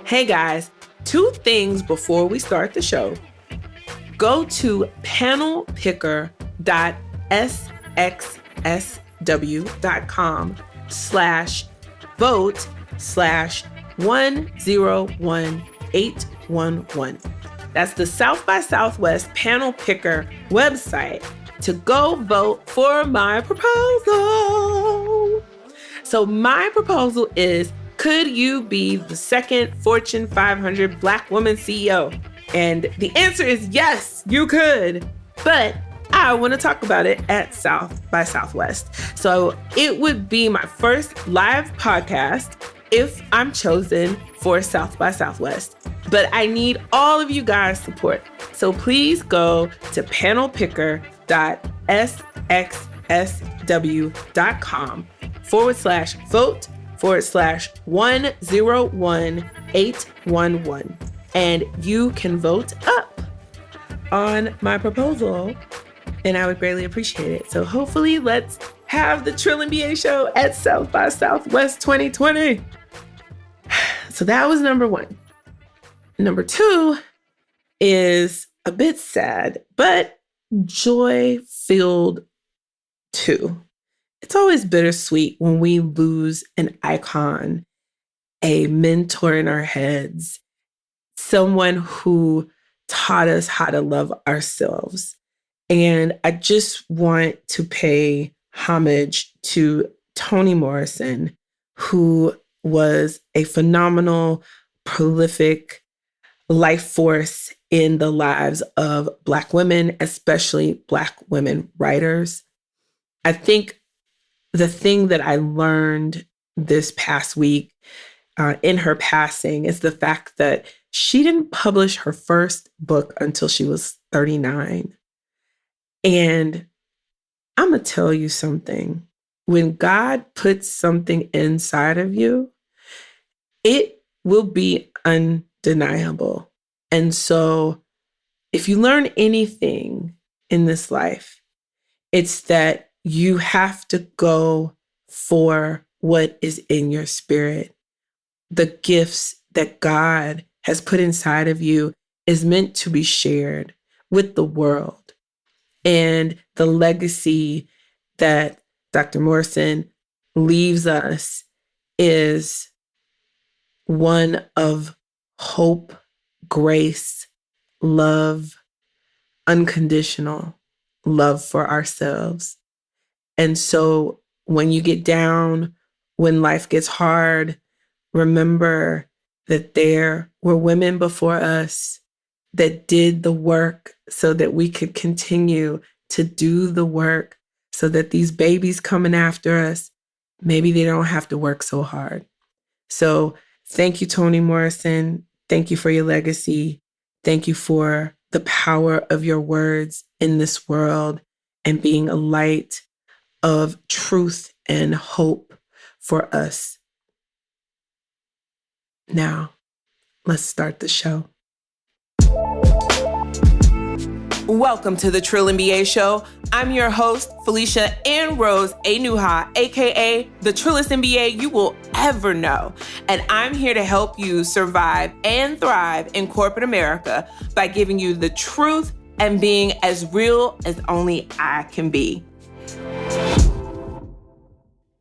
Hey guys, 2 things before we start the show. Go to panelpicker.sxsw.com/vote/101811. That's the South by Southwest Panel Picker website to go vote for my proposal. So my proposal is, could you be the second Fortune 500 Black woman CEO? And the answer is yes, you could. But I want to talk about it at South by Southwest. So it would be my first live podcast if I'm chosen for South by Southwest. But I need all of you guys' support. So please go to panelpicker.sxsw.com/vote/101811. And you can vote up on my proposal, and I would greatly appreciate it. So hopefully let's have the Trill NBA show at South by Southwest 2020. So that was number 1. Number 2 is a bit sad, but joy-filled too. It's always bittersweet when we lose an icon, a mentor in our heads, someone who taught us how to love ourselves. And I just want to pay homage to Toni Morrison, who was a phenomenal, prolific life force in the lives of Black women, especially Black women writers. I think the thing that I learned this past week in her passing is the fact that she didn't publish her first book until she was 39. And I'm going to tell you something. When God puts something inside of you, it will be undeniable. And so if you learn anything in this life, it's that you have to go for what is in your spirit. The gifts that God has put inside of you is meant to be shared with the world. And the legacy that Dr. Morrison leaves us is one of hope, grace, love, unconditional love for ourselves. And so when you get down, when life gets hard, remember that there were women before us that did the work so that we could continue to do the work so that these babies coming after us, maybe they don't have to work so hard. So thank you, Toni Morrison. Thank you for your legacy. Thank you for the power of your words in this world and being a light of truth and hope for us. Now, let's start the show. Welcome to the Trill NBA show. I'm your host, Felicia Ann Rose Anuha, aka the Trillest NBA you will ever know. And I'm here to help you survive and thrive in corporate America by giving you the truth and being as real as only I can be.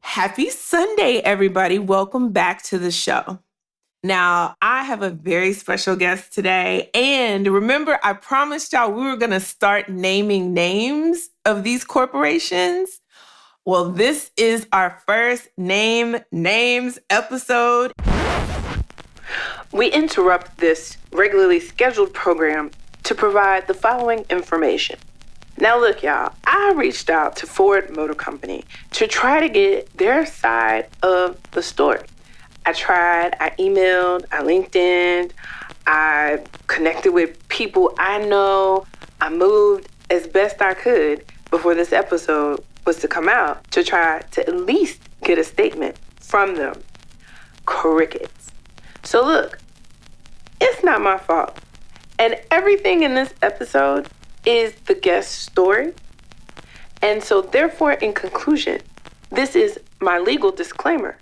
Happy Sunday, everybody. Welcome back to the show. Now, I have a very special guest today. And remember, I promised y'all we were going to start naming names of these corporations. Well, this is our first Name Names episode. We interrupt this regularly scheduled program to provide the following information. Now look, y'all, I reached out to Ford Motor Company to try to get their side of the story. I tried, I emailed, I LinkedIn'd, I connected with people I know. I moved as best I could before this episode was to come out to try to at least get a statement from them. Crickets. So look, it's not my fault. And everything in this episode is the guest's story. And so therefore, in conclusion, this is my legal disclaimer.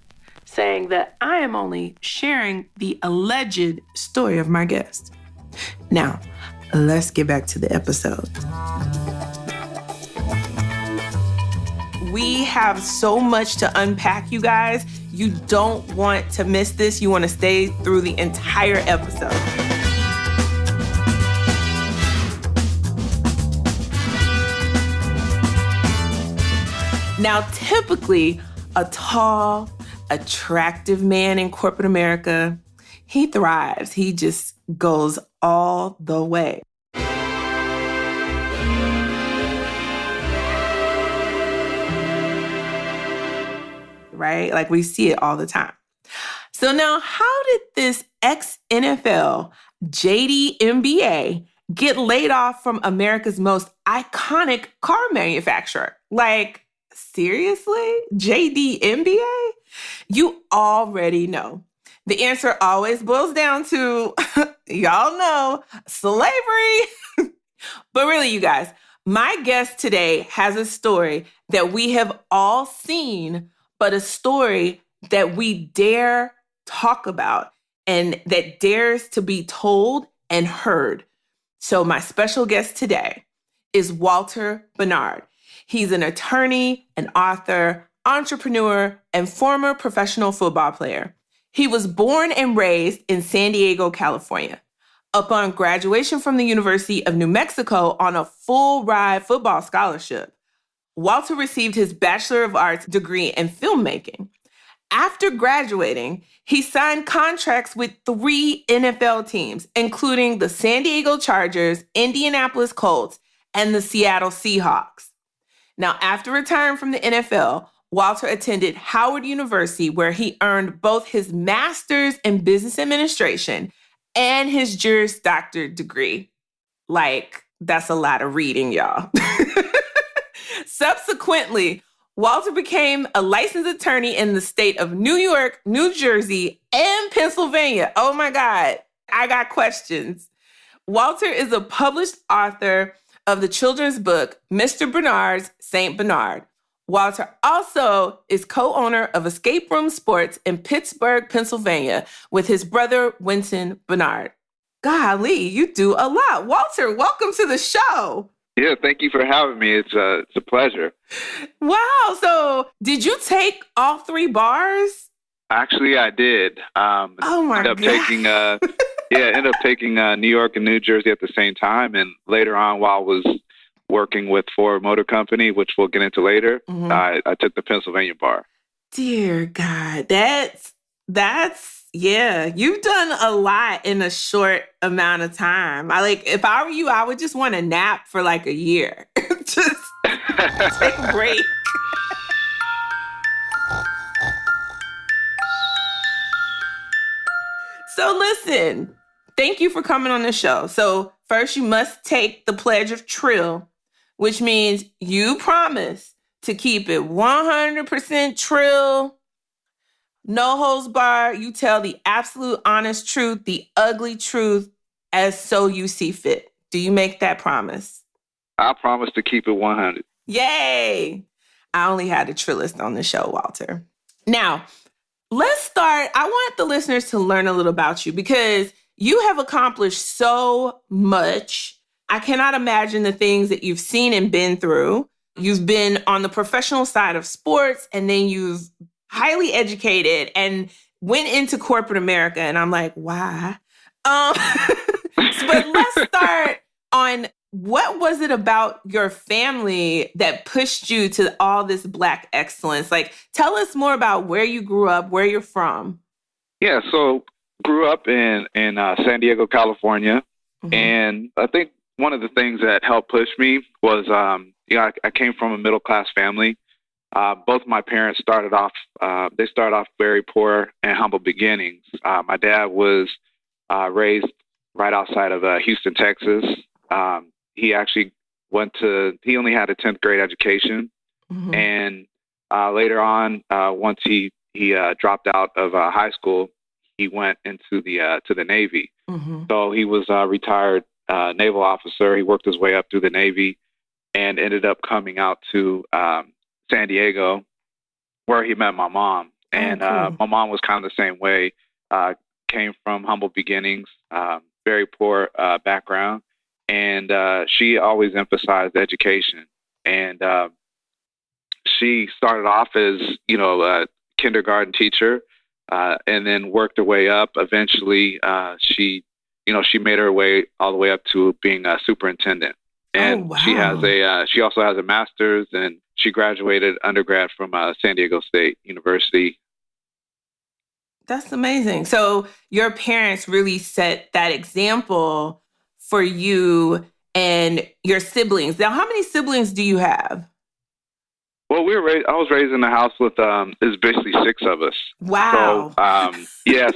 saying that I am only sharing the alleged story of my guest. Now, let's get back to the episode. We have so much to unpack, you guys. You don't want to miss this. You want to stay through the entire episode. Now, typically, a tall, attractive man in corporate America, he thrives. He just goes all the way. Right? Like, we see it all the time. So now, how did this ex-NFL JD MBA get laid off from America's most iconic car manufacturer? Like, seriously? JD MBA? You already know. The answer always boils down to, y'all know, slavery. But really, you guys, my guest today has a story that we have all seen, but a story that we dare talk about and that dares to be told and heard. So my special guest today is Walter Bernard. He's an attorney, an author, entrepreneur, and former professional football player. He was born and raised in San Diego, California. Upon graduation from the University of New Mexico on a full-ride football scholarship, Walter received his Bachelor of Arts degree in filmmaking. After graduating, he signed contracts with 3 NFL teams, including the San Diego Chargers, Indianapolis Colts, and the Seattle Seahawks. Now, after retiring from the NFL, Walter attended Howard University, where he earned both his master's in business administration and his Juris Doctor degree. Like, that's a lot of reading, y'all. Subsequently, Walter became a licensed attorney in the state of New York, New Jersey, and Pennsylvania. Oh my God, I got questions. Walter is a published author of the children's book, Mr. Bernard's St. Bernard. Walter also is co-owner of Escape Room Sports in Pittsburgh, Pennsylvania, with his brother, Winton Bernard. Golly, you do a lot. Walter, welcome to the show. Yeah, thank you for having me. It's a pleasure. Wow. So did you take all 3 bars? Actually, I did. Oh my God. Ended up taking New York and New Jersey at the same time. And later on, while I was working with Ford Motor Company, which we'll get into later, I took the Pennsylvania bar. Dear God, yeah, you've done a lot in a short amount of time. If I were you, I would just want to nap for like a year. Just take a break. So listen, thank you for coming on the show. So first you must take the pledge of trill, which means you promise to keep it 100% trill. No holds barred. You tell the absolute honest truth, the ugly truth, as so you see fit. Do you make that promise? I promise to keep it 100. Yay! I only had a trillist on the show, Walter. Now, let's start. I want the listeners to learn a little about you because you have accomplished so much. I cannot imagine the things that you've seen and been through. You've been on the professional side of sports, and then you've highly educated and went into corporate America. And I'm like, why? But let's start on what was it about your family that pushed you to all this Black excellence? Like, tell us more about where you grew up, where you're from. Yeah, so grew up in San Diego, California. Mm-hmm. And I think one of the things that helped push me was, I came from a middle-class family. Both my parents started off very poor and humble beginnings. My dad was raised right outside of Houston, Texas. He actually he only had a 10th grade education. Mm-hmm. And later on, once he dropped out of high school, he went into to the Navy. Mm-hmm. So he was a retired naval officer. He worked his way up through the Navy and ended up coming out to San Diego, where he met my mom. And cool. my mom was kind of the same way, came from humble beginnings, very poor background. And she always emphasized education. And she started off as, a kindergarten teacher, and then worked her way up. Eventually, she made her way all the way up to being a superintendent. And wow. she also has a master's, and she graduated undergrad from San Diego State University. That's amazing. So your parents really set that example for you and your siblings. Now, how many siblings do you have? Well, I was raised in a house with there's basically 6 of us. Wow.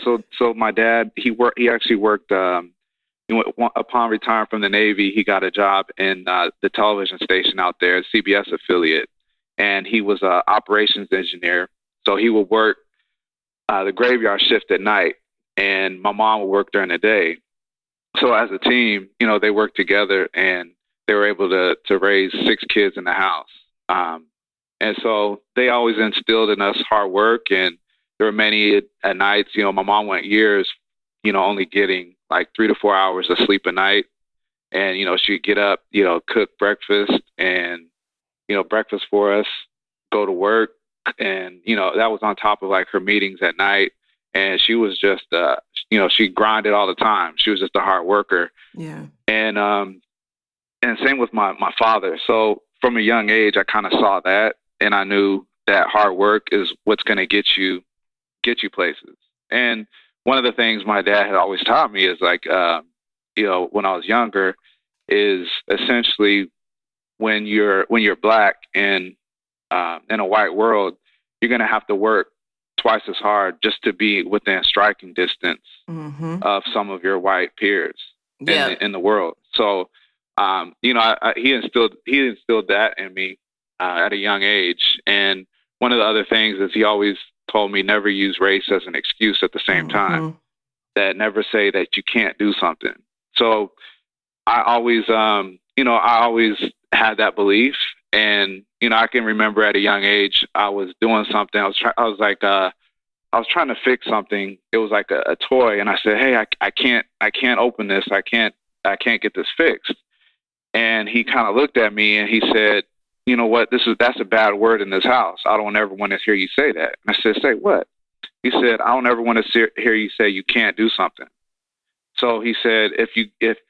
So so my dad, he actually worked upon retiring from the Navy, he got a job in the television station out there, CBS affiliate, and he was an operations engineer. So he would work the graveyard shift at night, and my mom would work during the day. So as a team, they worked together, and they were able to raise 6 kids in the house. And so they always instilled in us hard work, and there were many at nights, my mom went years, only getting like 3 to 4 hours of sleep a night. And, she'd get up, cook breakfast and, breakfast for us, go to work. And, that was on top of like her meetings at night. And she was just, she grinded all the time. She was just a hard worker. Yeah. And same with my father. So from a young age, I kind of saw that, and I knew that hard work is what's going to get you places. And one of the things my dad had always taught me is like, when I was younger, is essentially when you're Black and in a white world, you're going to have to work twice as hard just to be within striking distance of some of your white peers in the world. So, he instilled that in me at a young age. And one of the other things is he always told me never use race as an excuse at the same time, that never say that you can't do something. So I always, I always had that belief. And, I can remember at a young age, I was doing something. I was trying to fix something. It was like a toy. And I said, hey, I can't open this. I can't get this fixed. And he kind of looked at me and he said, you know what, that's a bad word in this house. I don't ever want to hear you say that. And I said, say what? He said, I don't ever want to hear you say you can't do something. So he said, if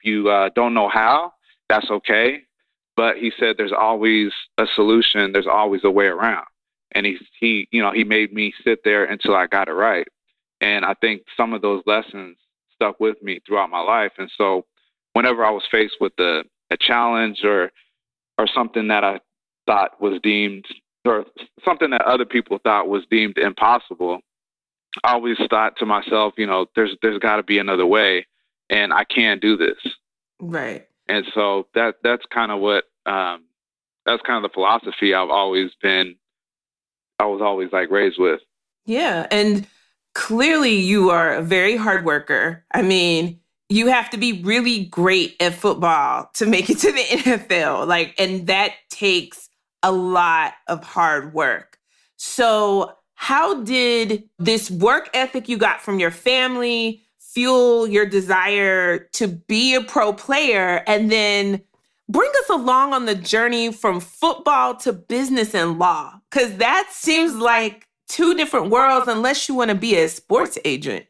you don't know how, that's okay. But he said, there's always a solution. There's always a way around. And he made me sit there until I got it right. And I think some of those lessons stuck with me throughout my life. And so whenever I was faced with a challenge or something that I thought was deemed, or something that other people thought was deemed impossible, I always thought to myself, there's got to be another way, and I can do this. Right. And so that's kind of what that's kind of the philosophy I was always like raised with. Yeah, and clearly you are a very hard worker. I mean, you have to be really great at football to make it to the NFL. And that takes a lot of hard work. So how did this work ethic you got from your family fuel your desire to be a pro player, and then bring us along on the journey from football to business and law? Because that seems like 2 different worlds unless you want to be a sports agent.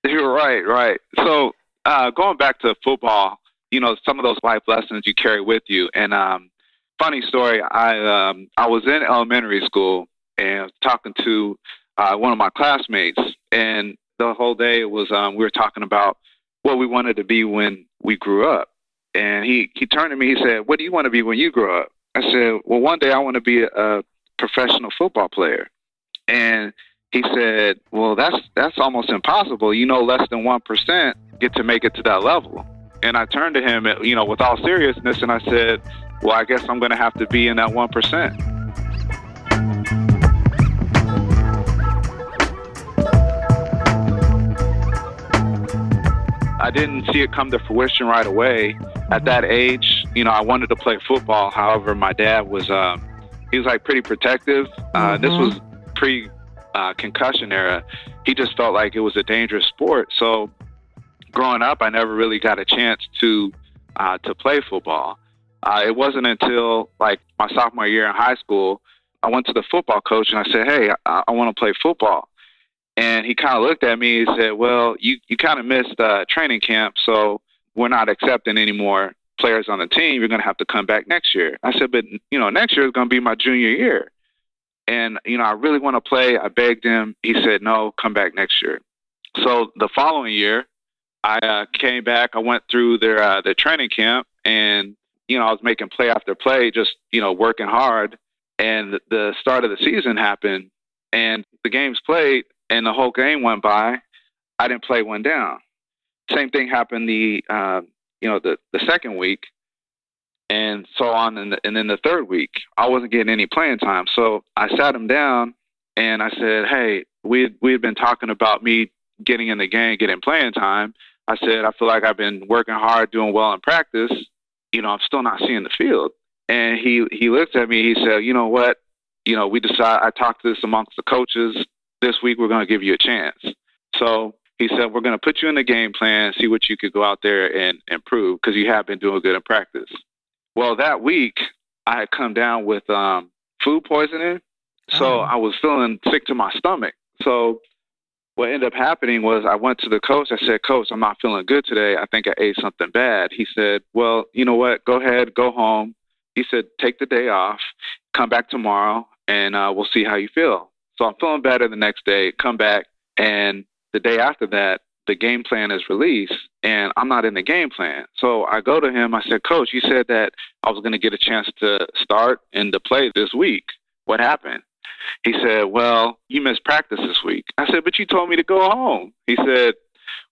You're right. So going back to football, some of those life lessons you carry with you. And funny story, I was in elementary school and talking to one of my classmates, and the whole day it was we were talking about what we wanted to be when we grew up. And he turned to me, he said, what do you want to be when you grow up? I said, well, one day I want to be a professional football player. And he said, well, that's almost impossible. Less than 1% get to make it to that level. And I turned to him, with all seriousness, and I said, well, I guess I'm going to have to be in that 1%. I didn't see it come to fruition right away. At that age, I wanted to play football. However, my dad was, he was like pretty protective. This was concussion era, he just felt like it was a dangerous sport. So growing up, I never really got a chance to play football. It wasn't until like my sophomore year in high school, I went to the football coach and I said, hey, I want to play football. And he kind of looked at me and said, well, you kind of missed training camp, so we're not accepting any more players on the team. You're going to have to come back next year. I said, but, next year is going to be my junior year. And, I really want to play. I begged him. He said, no, come back next year. So the following year, I came back. I went through their training camp, and, I was making play after play, just, working hard. And the start of the season happened, and the games played, and the whole game went by. I didn't play one down. Same thing happened the second week, and so on. And then the third week, I wasn't getting any playing time. So I sat him down and I said, hey, we had been talking about me getting in the game, getting playing time. I said, I feel like I've been working hard, doing well in practice. I'm still not seeing the field. And he looked at me. He said, you know what? We decided, I talked to this amongst the coaches. This week, we're going to give you a chance. So he said, we're going to put you in the game plan, see what you could go out there and improve, because you have been doing good in practice. Well, that week, I had come down with food poisoning. So I was feeling sick to my stomach. So what ended up happening was I went to the coach. I said, Coach, I'm not feeling good today. I think I ate something bad. He said, well, you know what? Go ahead, go home. He said, take the day off, come back tomorrow, and we'll see how you feel. So I'm feeling better the next day, come back, and the day after that, the game plan is released, and I'm not in the game plan. So I go to him. I said, Coach, you said that I was going to get a chance to start and to play this week. What happened? He said, well, you missed practice this week. I said, but you told me to go home. He said,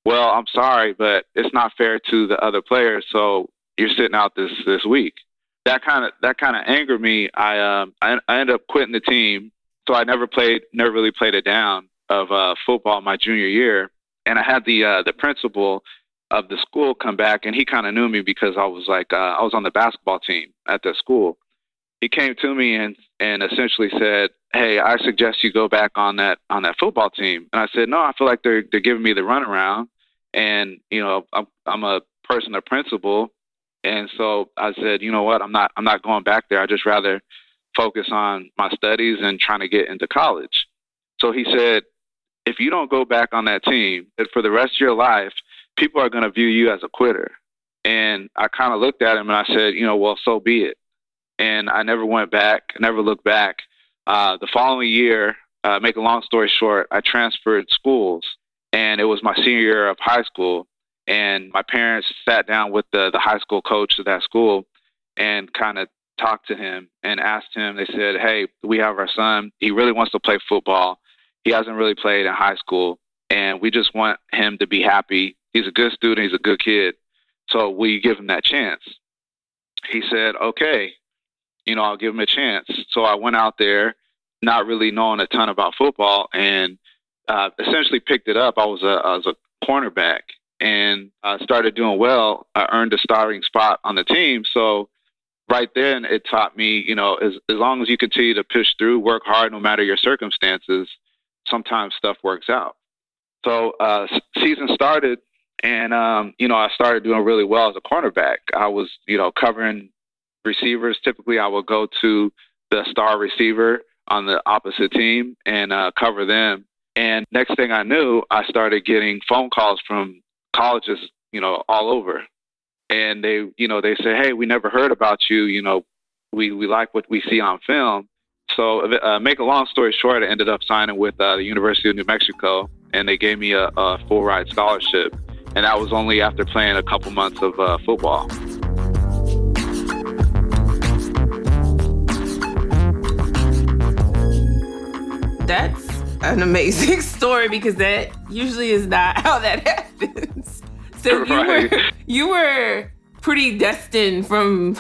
well, I'm sorry, but it's not fair to the other players, so you're sitting out this week. That kind of angered me. I ended up quitting the team. So I never really played it down of football my junior year. And I had the principal of the school come back, and he kind of knew me because I was I was on the basketball team at the school. He came to me and essentially said, hey, I suggest you go back on that football team. And I said, no, I feel like they're giving me the runaround, and I'm a person of principle. And so I said, you know what, I'm not going back there. I'd just rather focus on my studies and trying to get into college. So he said, if you don't go back on that team, that for the rest of your life, people are going to view you as a quitter. And I kind of looked at him and I said, well, so be it. And I never went back, never looked back. The following year, make a long story short, I transferred schools, and it was my senior year of high school. And my parents sat down with the high school coach of that school and kind of talked to him and asked him. They said, hey, we have our son. He really wants to play football. He hasn't really played in high school, and we just want him to be happy. He's a good student. He's a good kid. So will you give him that chance? He said, okay, I'll give him a chance. So I went out there not really knowing a ton about football and essentially picked it up. I was a cornerback and started doing well. I earned a starting spot on the team. So right then it taught me, as long as you continue to push through, work hard, no matter your circumstances, sometimes stuff works out. So season started, and, I started doing really well as a cornerback. I was, covering receivers. Typically, I would go to the star receiver on the opposite team and cover them. And next thing I knew, I started getting phone calls from colleges, all over. And they say, hey, we never heard about you. We like what we see on film. So make a long story short, I ended up signing with the University of New Mexico, and they gave me a full ride scholarship. And that was only after playing a couple months of football. That's an amazing story, because that usually is not how that happens. So you were pretty destined from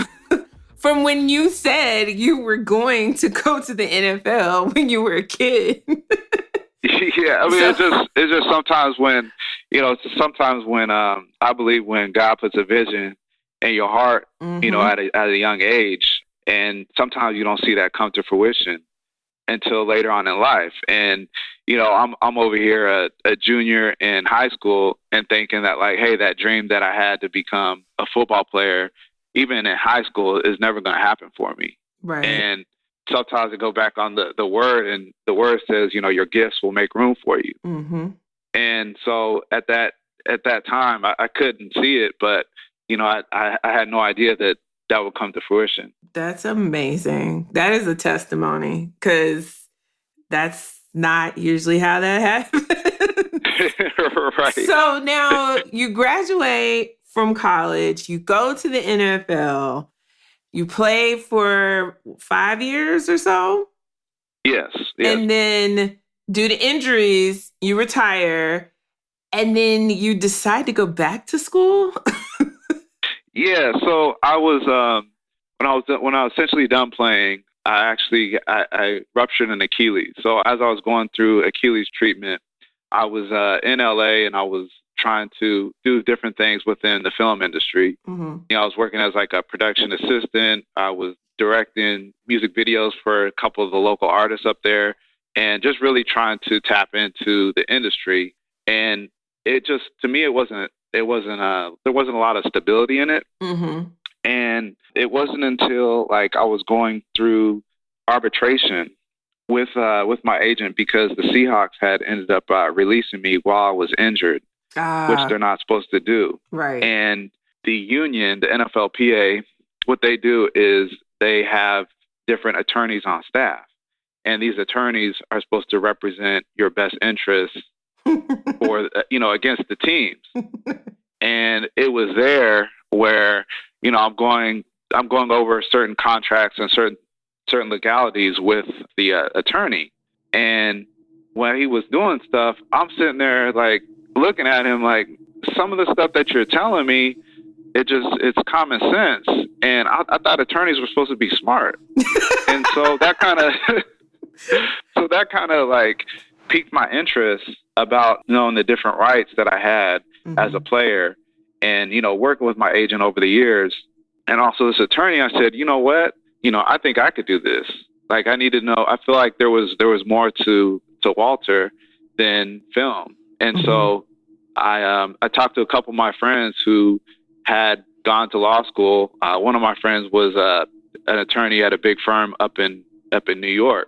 when you said you were going to go to the NFL when you were a kid. Yeah, I mean, it's just sometimes when, I believe when God puts a vision in your heart, at a young age, and sometimes you don't see that come to fruition. until later on in life. And, I'm over here a junior in high school and thinking that like, hey, that dream that I had to become a football player, even in high school, is never going to happen for me. Right. And sometimes I go back on the word, and the word says, your gifts will make room for you. Mm-hmm. And so at that time, I couldn't see it, but, I had no idea that would come to fruition. That's amazing. That is a testimony, because that's not usually how that happens. Right. So now you graduate from college, you go to the NFL, you play for 5 years or so? Yes. And then due to injuries, you retire, and then you decide to go back to school? Yeah. So I was, when I was essentially done playing, I ruptured an Achilles. So as I was going through Achilles treatment, I was in LA, and I was trying to do different things within the film industry. Mm-hmm. I was working as like a production assistant. I was directing music videos for a couple of the local artists up there, and just really trying to tap into the industry. And it just, to me, there wasn't a lot of stability in it. Mm-hmm. And it wasn't until like I was going through arbitration with my agent, because the Seahawks had ended up releasing me while I was injured, which they're not supposed to do. Right. And the union, the NFLPA, what they do is they have different attorneys on staff, and these attorneys are supposed to represent your best interests for against the teams. And it was there where I'm going over certain contracts and certain legalities with the attorney. And when he was doing stuff, I'm sitting there like looking at him like, some of the stuff that you're telling me, it's common sense. And I thought attorneys were supposed to be smart. And so that kind of like piqued my interest about knowing the different rights that I had as a player, and, working with my agent over the years. And also this attorney, I said, you know what? I think I could do this. Like, I need to know. I feel like there was more to Walter than film. And so I talked to a couple of my friends who had gone to law school. One of my friends was an attorney at a big firm up in New York.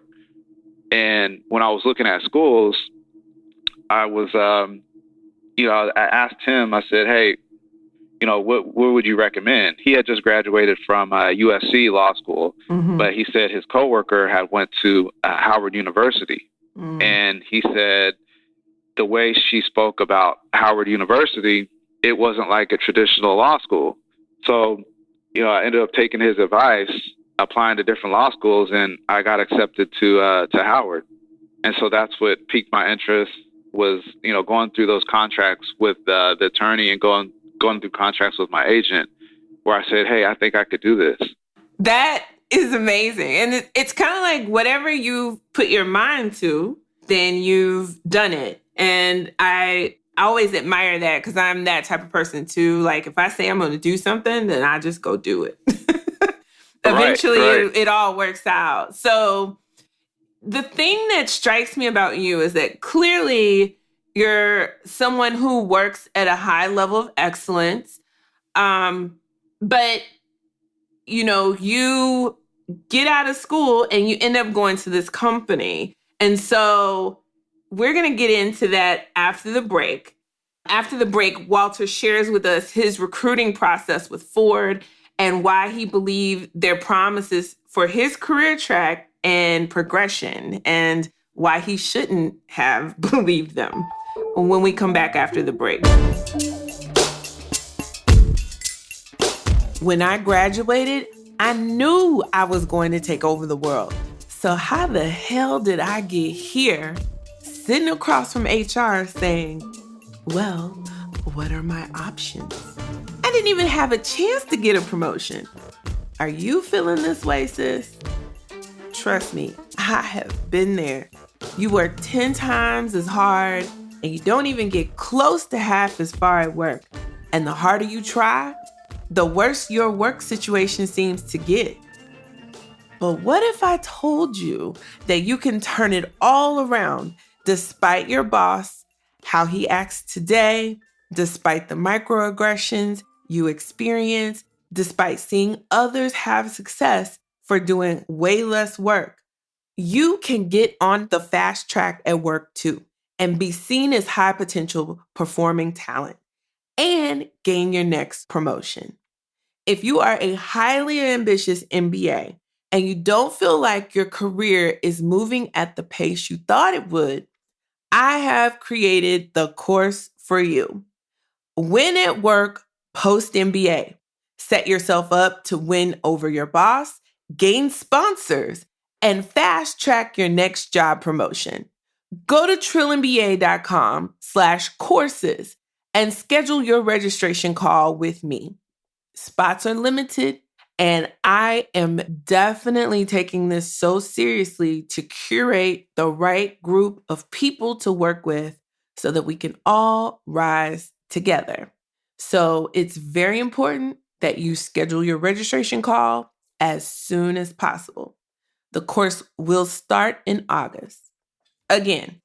And when I was looking at schools, I was, I asked him, I said, hey, what would you recommend? He had just graduated from USC law school, but he said his coworker had went to Howard University. And he said the way she spoke about Howard University, it wasn't like a traditional law school. So, I ended up taking his advice, applying to different law schools, and I got accepted to Howard. And so that's what piqued my interest, was, going through those contracts with the attorney, and going through contracts with my agent, where I said, hey, I think I could do this. That is amazing. And it's kind of like whatever you put your mind to, then you've done it. And I always admire that, because I'm that type of person too. Like, if I say I'm going to do something, then I just go do it. Eventually, right. It all works out. So the thing that strikes me about you is that clearly you're someone who works at a high level of excellence. But, you get out of school and you end up going to this company. And so we're going to get into that after the break. After the break, Walter shares with us his recruiting process with Ford and why he believed their promises for his career track and progression, and why he shouldn't have believed them, when we come back after the break. When I graduated, I knew I was going to take over the world. So how the hell did I get here, sitting across from HR saying, well, what are my options? I didn't even have a chance to get a promotion. Are you feeling this way, sis? Trust me, I have been there. You work 10 times as hard, and you don't even get close to half as far at work. And the harder you try, the worse your work situation seems to get. But what if I told you that you can turn it all around despite your boss, how he acts today, despite the microaggressions you experience, despite seeing others have success for doing way less work? You can get on the fast track at work too and be seen as high potential performing talent and gain your next promotion. If you are a highly ambitious MBA and you don't feel like your career is moving at the pace you thought it would, I have created the course for you. Win at Work Post MBA. Set yourself up to win over your boss, gain sponsors, and fast track your next job promotion. Go to trilliumba.com/courses and schedule your registration call with me. Spots are limited, and I am definitely taking this so seriously to curate the right group of people to work with so that we can all rise together. So it's very important that you schedule your registration call as soon as possible. The course will start in August. Again,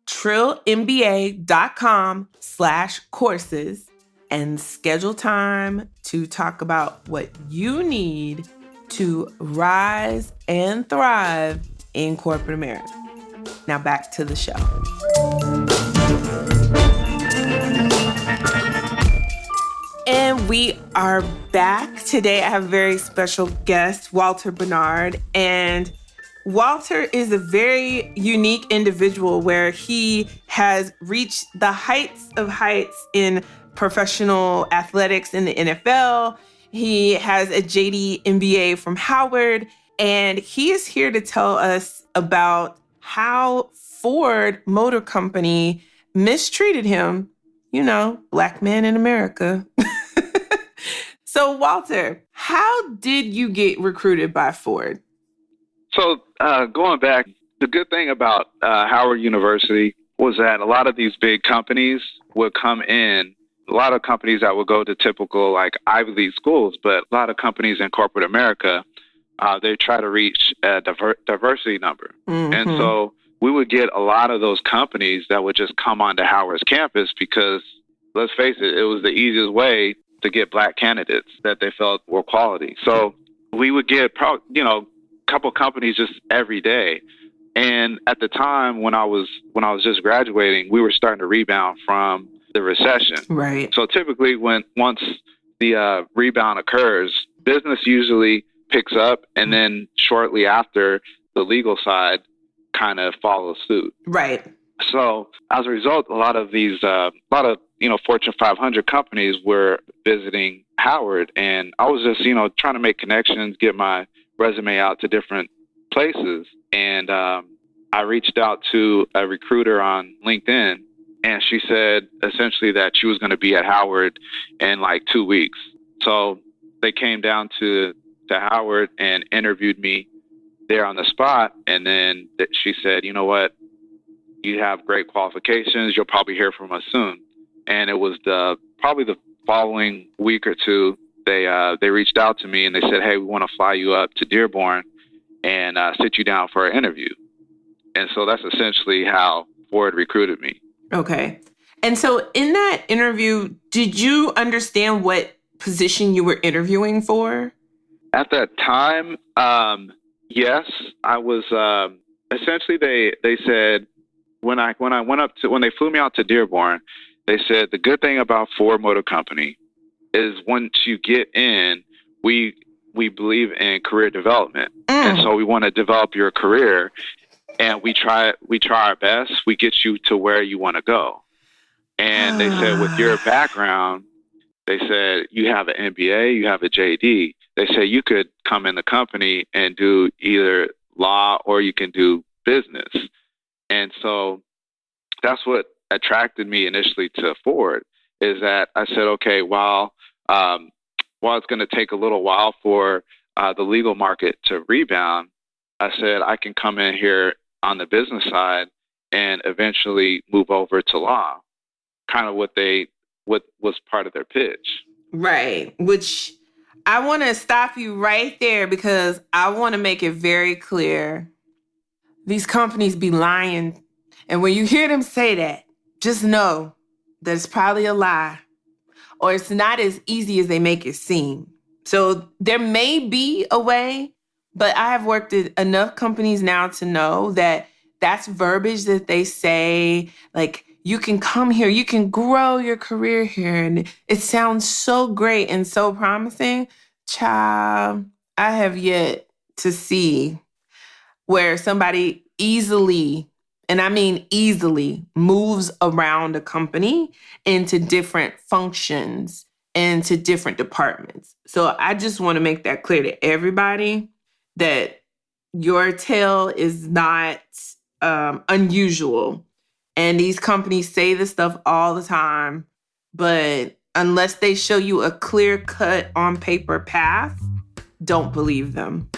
trilliumba.com/courses and schedule time to talk about what you need to rise and thrive in corporate America. Now back to the show. And we are back. Today I have a very special guest, Walter Bernard. And Walter is a very unique individual where he has reached the heights of heights in professional athletics in the NFL. He has a JD MBA from Howard, and he is here to tell us about how Ford Motor Company mistreated him, you know, Black man in America. So, Walter, how did you get recruited by Ford? So going back, the good thing about Howard University was that a lot of these big companies would come in, a lot of companies that would go to typical like Ivy League schools, but a lot of companies in corporate America, they try to reach a diversity number. Mm-hmm. And so we would get a lot of those companies that would just come onto Howard's campus because, let's face it, it was the easiest way to get Black candidates that they felt were quality. So we would get, a couple companies just every day. And at the time when I was just graduating, we were starting to rebound from the recession. Right. So typically once the rebound occurs, business usually picks up, and then shortly after, the legal side kind of follows suit. Right. So as a result, a lot of Fortune 500 companies were visiting Howard, and I was just, trying to make connections, get my resume out to different places. And I reached out to a recruiter on LinkedIn, and she said essentially that she was going to be at Howard in like 2 weeks. So they came down to Howard and interviewed me there on the spot. And then she said, you know what, you have great qualifications. You'll probably hear from us soon. And it was probably the following week or two, they reached out to me and they said, hey, we want to fly you up to Dearborn and sit you down for an interview. And so that's essentially how Ford recruited me. Okay. And so in that interview, did you understand what position you were interviewing for? At that time, yes, I was. Essentially, they said when they flew me out to Dearborn, they said the good thing about Ford Motor Company is once you get in, we believe in career development, and so we want to develop your career, and we try our best. We get you to where you want to go. And they said with your background, they said you have an MBA, you have a JD. They say you could come in the company and do either law or you can do business. And so that's what attracted me initially to Ford, is that I said, okay, while it's going to take a little while for the legal market to rebound, I said I can come in here on the business side and eventually move over to law, kind of what was part of their pitch. Right. Which I want to stop you right there because I want to make it very clear. These companies be lying. And when you hear them say that, just know that it's probably a lie or it's not as easy as they make it seem. So there may be a way, but I have worked at enough companies now to know that that's verbiage that they say, like, you can come here, you can grow your career here. And it sounds so great and so promising. Child, I have yet to see where somebody easily, and I mean easily, moves around a company into different functions, into different departments. So I just want to make that clear to everybody that your tale is not unusual. And these companies say this stuff all the time, but unless they show you a clear cut on paper path, don't believe them.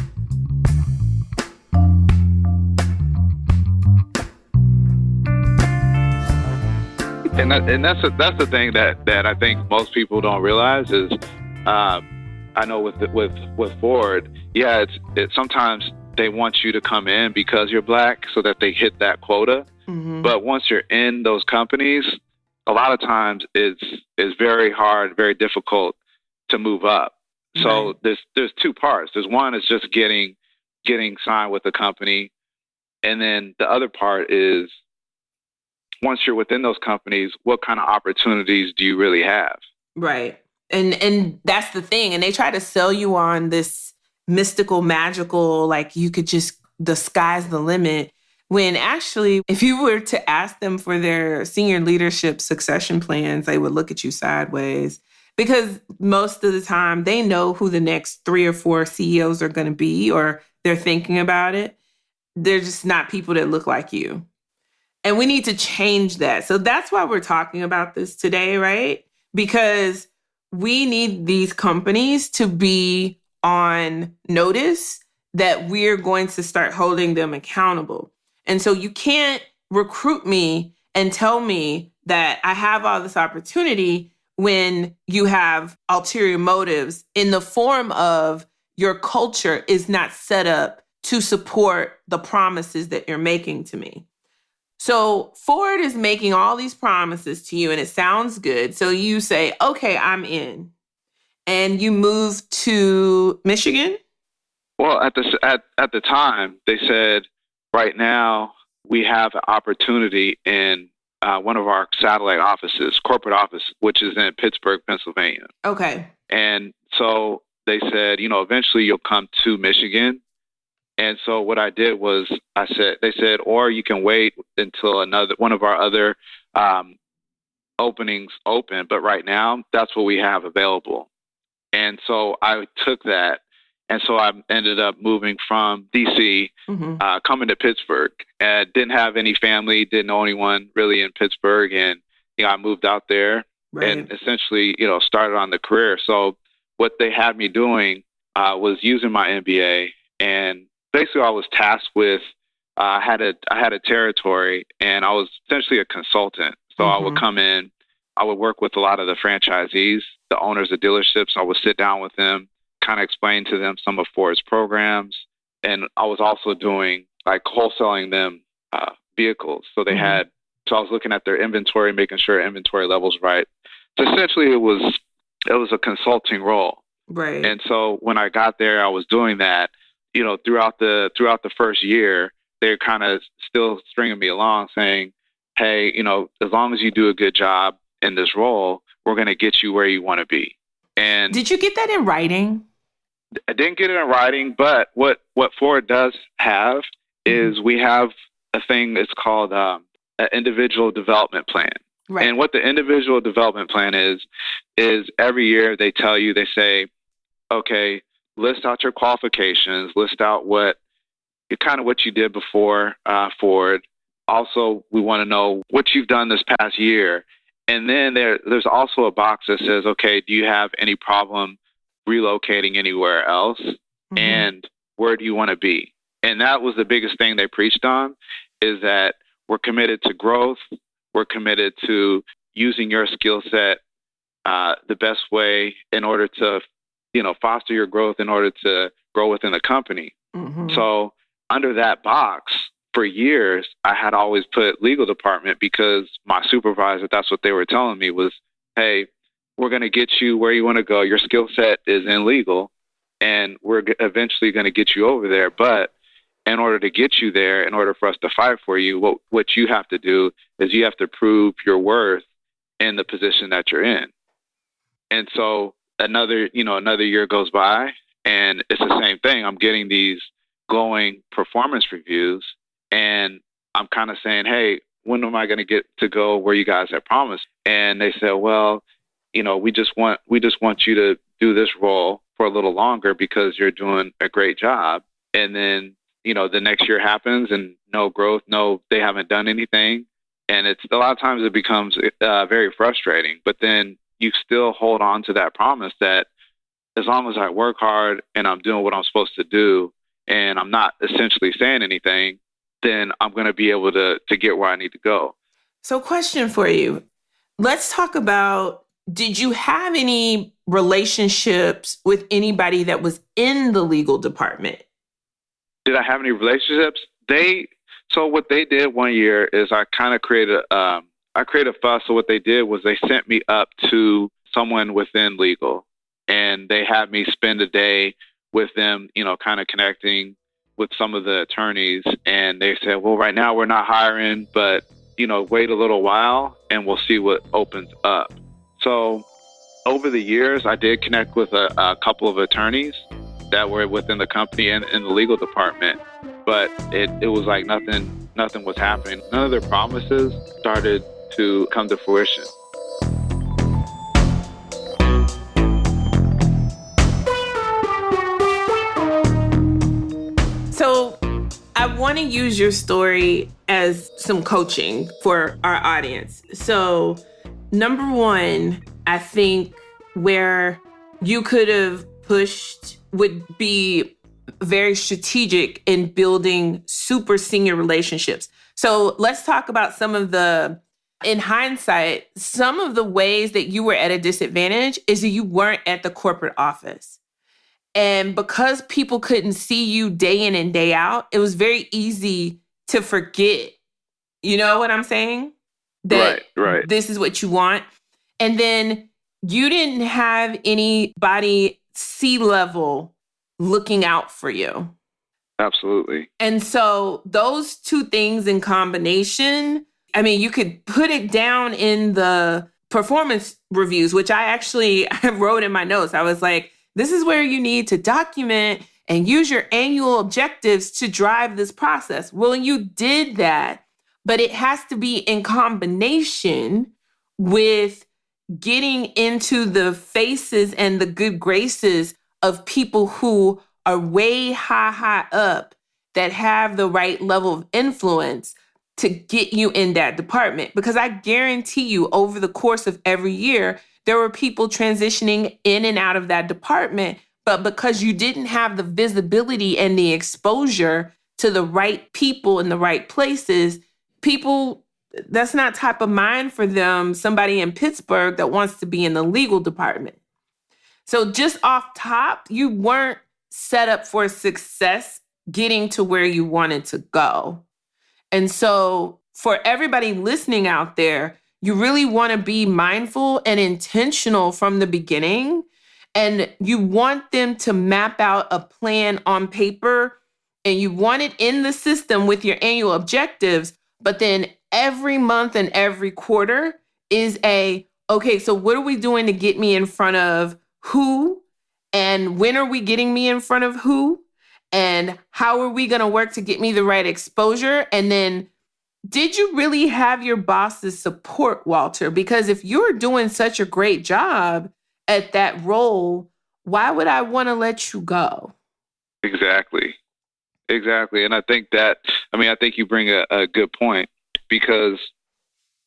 And that's the thing that I think most people don't realize is, I know with Ford, yeah, it's sometimes they want you to come in because you're Black so that they hit that quota. Mm-hmm. But once you're in those companies, a lot of times it's very hard, very difficult to move up. So right. There's two parts. There's one is just getting signed with the company, and then the other part is once you're within those companies, what kind of opportunities do you really have? Right. And that's the thing. And they try to sell you on this mystical, magical, like you could just, the sky's the limit. When actually, if you were to ask them for their senior leadership succession plans, they would look at you sideways. Because most of the time, they know who the next 3 or 4 CEOs are going to be, or they're thinking about it. They're just not people that look like you. And we need to change that. So that's why we're talking about this today, right? Because we need these companies to be on notice that we're going to start holding them accountable. And so you can't recruit me and tell me that I have all this opportunity when you have ulterior motives in the form of your culture is not set up to support the promises that you're making to me. So Ford is making all these promises to you and it sounds good. So you say, okay, I'm in. And you move to Michigan? Well, at the time, they said, right now, we have an opportunity in one of our satellite offices, corporate office, which is in Pittsburgh, Pennsylvania. Okay. And so they said, eventually you'll come to Michigan. And so what I did was they said, or you can wait until one of our other openings open. But right now, that's what we have available. And so I took that. And so I ended up moving from D.C., coming to Pittsburgh. And didn't have any family, didn't know anyone really in Pittsburgh. And, I moved out there and essentially, started on the career. So what they had me doing was using my MBA. And basically I was tasked with, I had a territory and I was essentially a consultant. So I would come in, I would work with a lot of the franchisees, the owners of dealerships. I would sit down with them, kind of explain to them some of Ford's programs. And I was also doing like wholesaling them vehicles. So they had, so I was looking at their inventory, making sure inventory levels right. So essentially it was a consulting role. Right. And so when I got there, I was doing that, throughout the first year, they're kind of still stringing me along saying, hey, as long as you do a good job in this role, we're going to get you where you want to be. And did you get that in writing? I didn't get it in writing, but what Ford does have is we have a thing that's called an individual development plan. Right. And what the individual development plan is every year they tell you, they say, okay, list out your qualifications, list out what you did before Ford. Also, we want to know what you've done this past year. And then there's also a box that says, okay, do you have any problem relocating anywhere else? And where do you want to be? And that was the biggest thing they preached on, is that we're committed to growth. We're committed to using your skill set the best way in order to foster your growth in order to grow within the company. So under that box, for years, I had always put legal department because my supervisor, that's what they were telling me was, hey, we're going to get you where you want to go. Your skill set is in legal, and we're eventually going to get you over there. But in order to get you there, in order for us to fight for you, what you have to do is you have to prove your worth in the position that you're in. And so another year goes by, and it's the same thing. I'm getting these glowing performance reviews, and I'm kind of saying, hey, when am I going to get to go where you guys have promised? And they said, well, we just want you to do this role for a little longer because you're doing a great job. And then, the next year happens and no growth, they haven't done anything. And it's a lot of times it becomes very frustrating, but then you still hold on to that promise that as long as I work hard and I'm doing what I'm supposed to do and I'm not essentially saying anything, then I'm going to be able to get where I need to go. So question for you. Let's talk about, did you have any relationships with anybody that was in the legal department? Did I have any relationships? So what they did one year is I kind of created a fuss. So what they did was they sent me up to someone within legal, and they had me spend a day with them, kind of connecting with some of the attorneys. And they said, well, right now we're not hiring, but, wait a little while and we'll see what opens up. So over the years, I did connect with a couple of attorneys that were within the company and in the legal department, but it was like nothing was happening. None of their promises started to come to fruition. So I want to use your story as some coaching for our audience. So number one, I think where you could have pushed would be very strategic in building super senior relationships. So let's talk about in hindsight, some of the ways that you were at a disadvantage is that you weren't at the corporate office. And because people couldn't see you day in and day out, it was very easy to forget. You know what I'm saying? That right. This is what you want. And then you didn't have anybody C-level looking out for you. Absolutely. And so those two things in combination, I mean, you could put it down in the performance reviews, which I wrote in my notes. I was like, this is where you need to document and use your annual objectives to drive this process. Well, you did that, but it has to be in combination with getting into the faces and the good graces of people who are way high up that have the right level of influence to get you in that department. Because I guarantee you, over the course of every year, there were people transitioning in and out of that department, but because you didn't have the visibility and the exposure to the right people in the right places, people, that's not top of mind for them, somebody in Pittsburgh that wants to be in the legal department. So just off top, you weren't set up for success getting to where you wanted to go. And so for everybody listening out there, you really want to be mindful and intentional from the beginning. And you want them to map out a plan on paper, and you want it in the system with your annual objectives. But then every month and every quarter is okay, so what are we doing to get me in front of who? And when are we getting me in front of who? And how are we going to work to get me the right exposure? And then, did you really have your boss's support, Walter? Because if you're doing such a great job at that role, why would I want to let you go? Exactly. And I think you bring a good point, because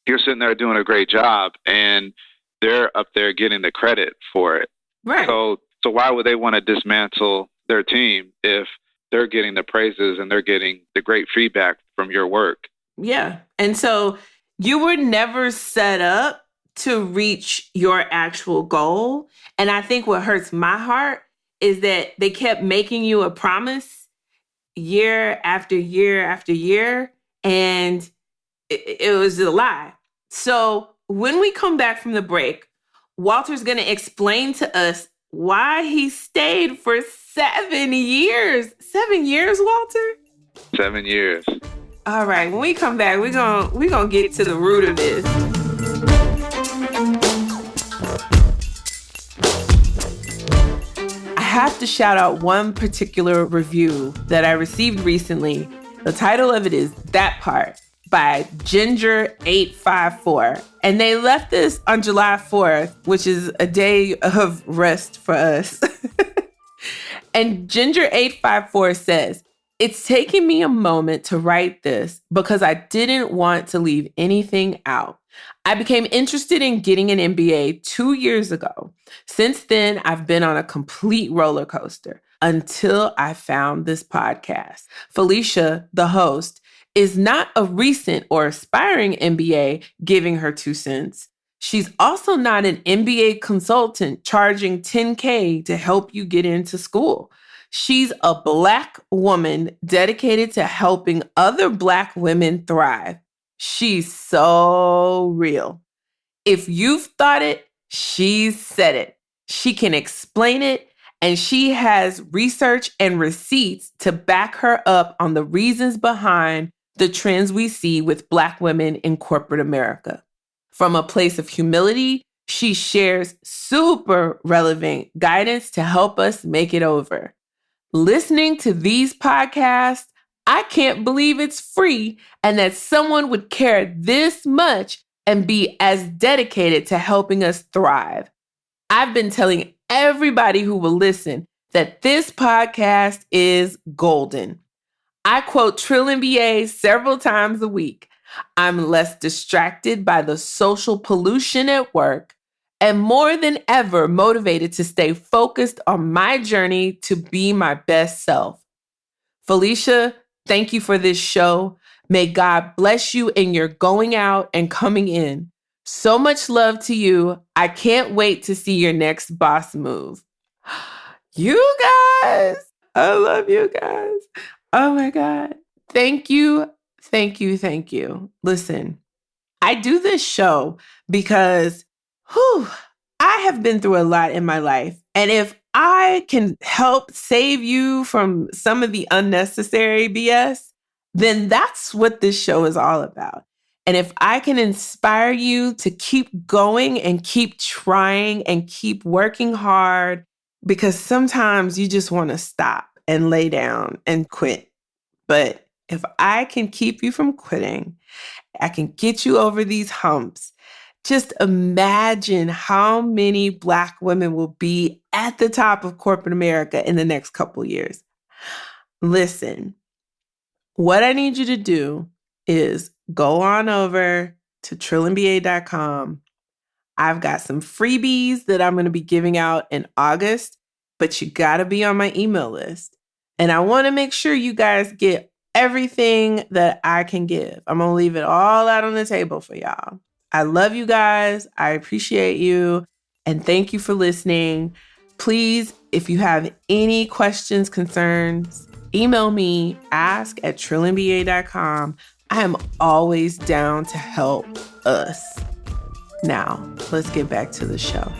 you're sitting there doing a great job and they're up there getting the credit for it. Right. So why would they want to dismantle their team if they're getting the praises and they're getting the great feedback from your work? Yeah. And so you were never set up to reach your actual goal. And I think what hurts my heart is that they kept making you a promise year after year after year, and it was a lie. So when we come back from the break, Walter's going to explain to us why he stayed for 7 years. 7 years, Walter? 7 years. All right, when we come back, we're gonna get to the root of this. I have to shout out one particular review that I received recently. The title of it is That Part by Ginger854. And they left this on July 4th, which is a day of rest for us. And Ginger854 says, "It's taken me a moment to write this because I didn't want to leave anything out. I became interested in getting an MBA 2 years ago. Since then, I've been on a complete roller coaster until I found this podcast. Felicia, the host, is not a recent or aspiring MBA giving her 2 cents. She's also not an MBA consultant charging $10K to help you get into school. She's a Black woman dedicated to helping other Black women thrive. She's so real. If you've thought it, she's said it. She can explain it, and she has research and receipts to back her up on the reasons behind the trends we see with Black women in corporate America. From a place of humility, she shares super relevant guidance to help us make it over. Listening to these podcasts, I can't believe it's free and that someone would care this much and be as dedicated to helping us thrive. I've been telling everybody who will listen that this podcast is golden. I quote Trill MBA several times a week. I'm less distracted by the social pollution at work and more than ever motivated to stay focused on my journey to be my best self. Felicia, thank you for this show. May God bless you in your going out and coming in. So much love to you. I can't wait to see your next boss move. You guys, I love you guys. Oh my God. Thank you. Thank you. Thank you. Listen, I do this show because I have been through a lot in my life. And if I can help save you from some of the unnecessary BS, then that's what this show is all about. And if I can inspire you to keep going and keep trying and keep working hard, because sometimes you just want to stop and lay down and quit. But if I can keep you from quitting, I can get you over these humps. Just imagine how many Black women will be at the top of corporate America in the next couple years. Listen, what I need you to do is go on over to trillinba.com. I've got some freebies that I'm going to be giving out in August, but you got to be on my email list. And I want to make sure you guys get everything that I can give. I'm going to leave it all out on the table for y'all. I love you guys. I appreciate you. And thank you for listening. Please, if you have any questions, concerns, email me, ask@trillinba.com. I am always down to help us. Now, let's get back to the show.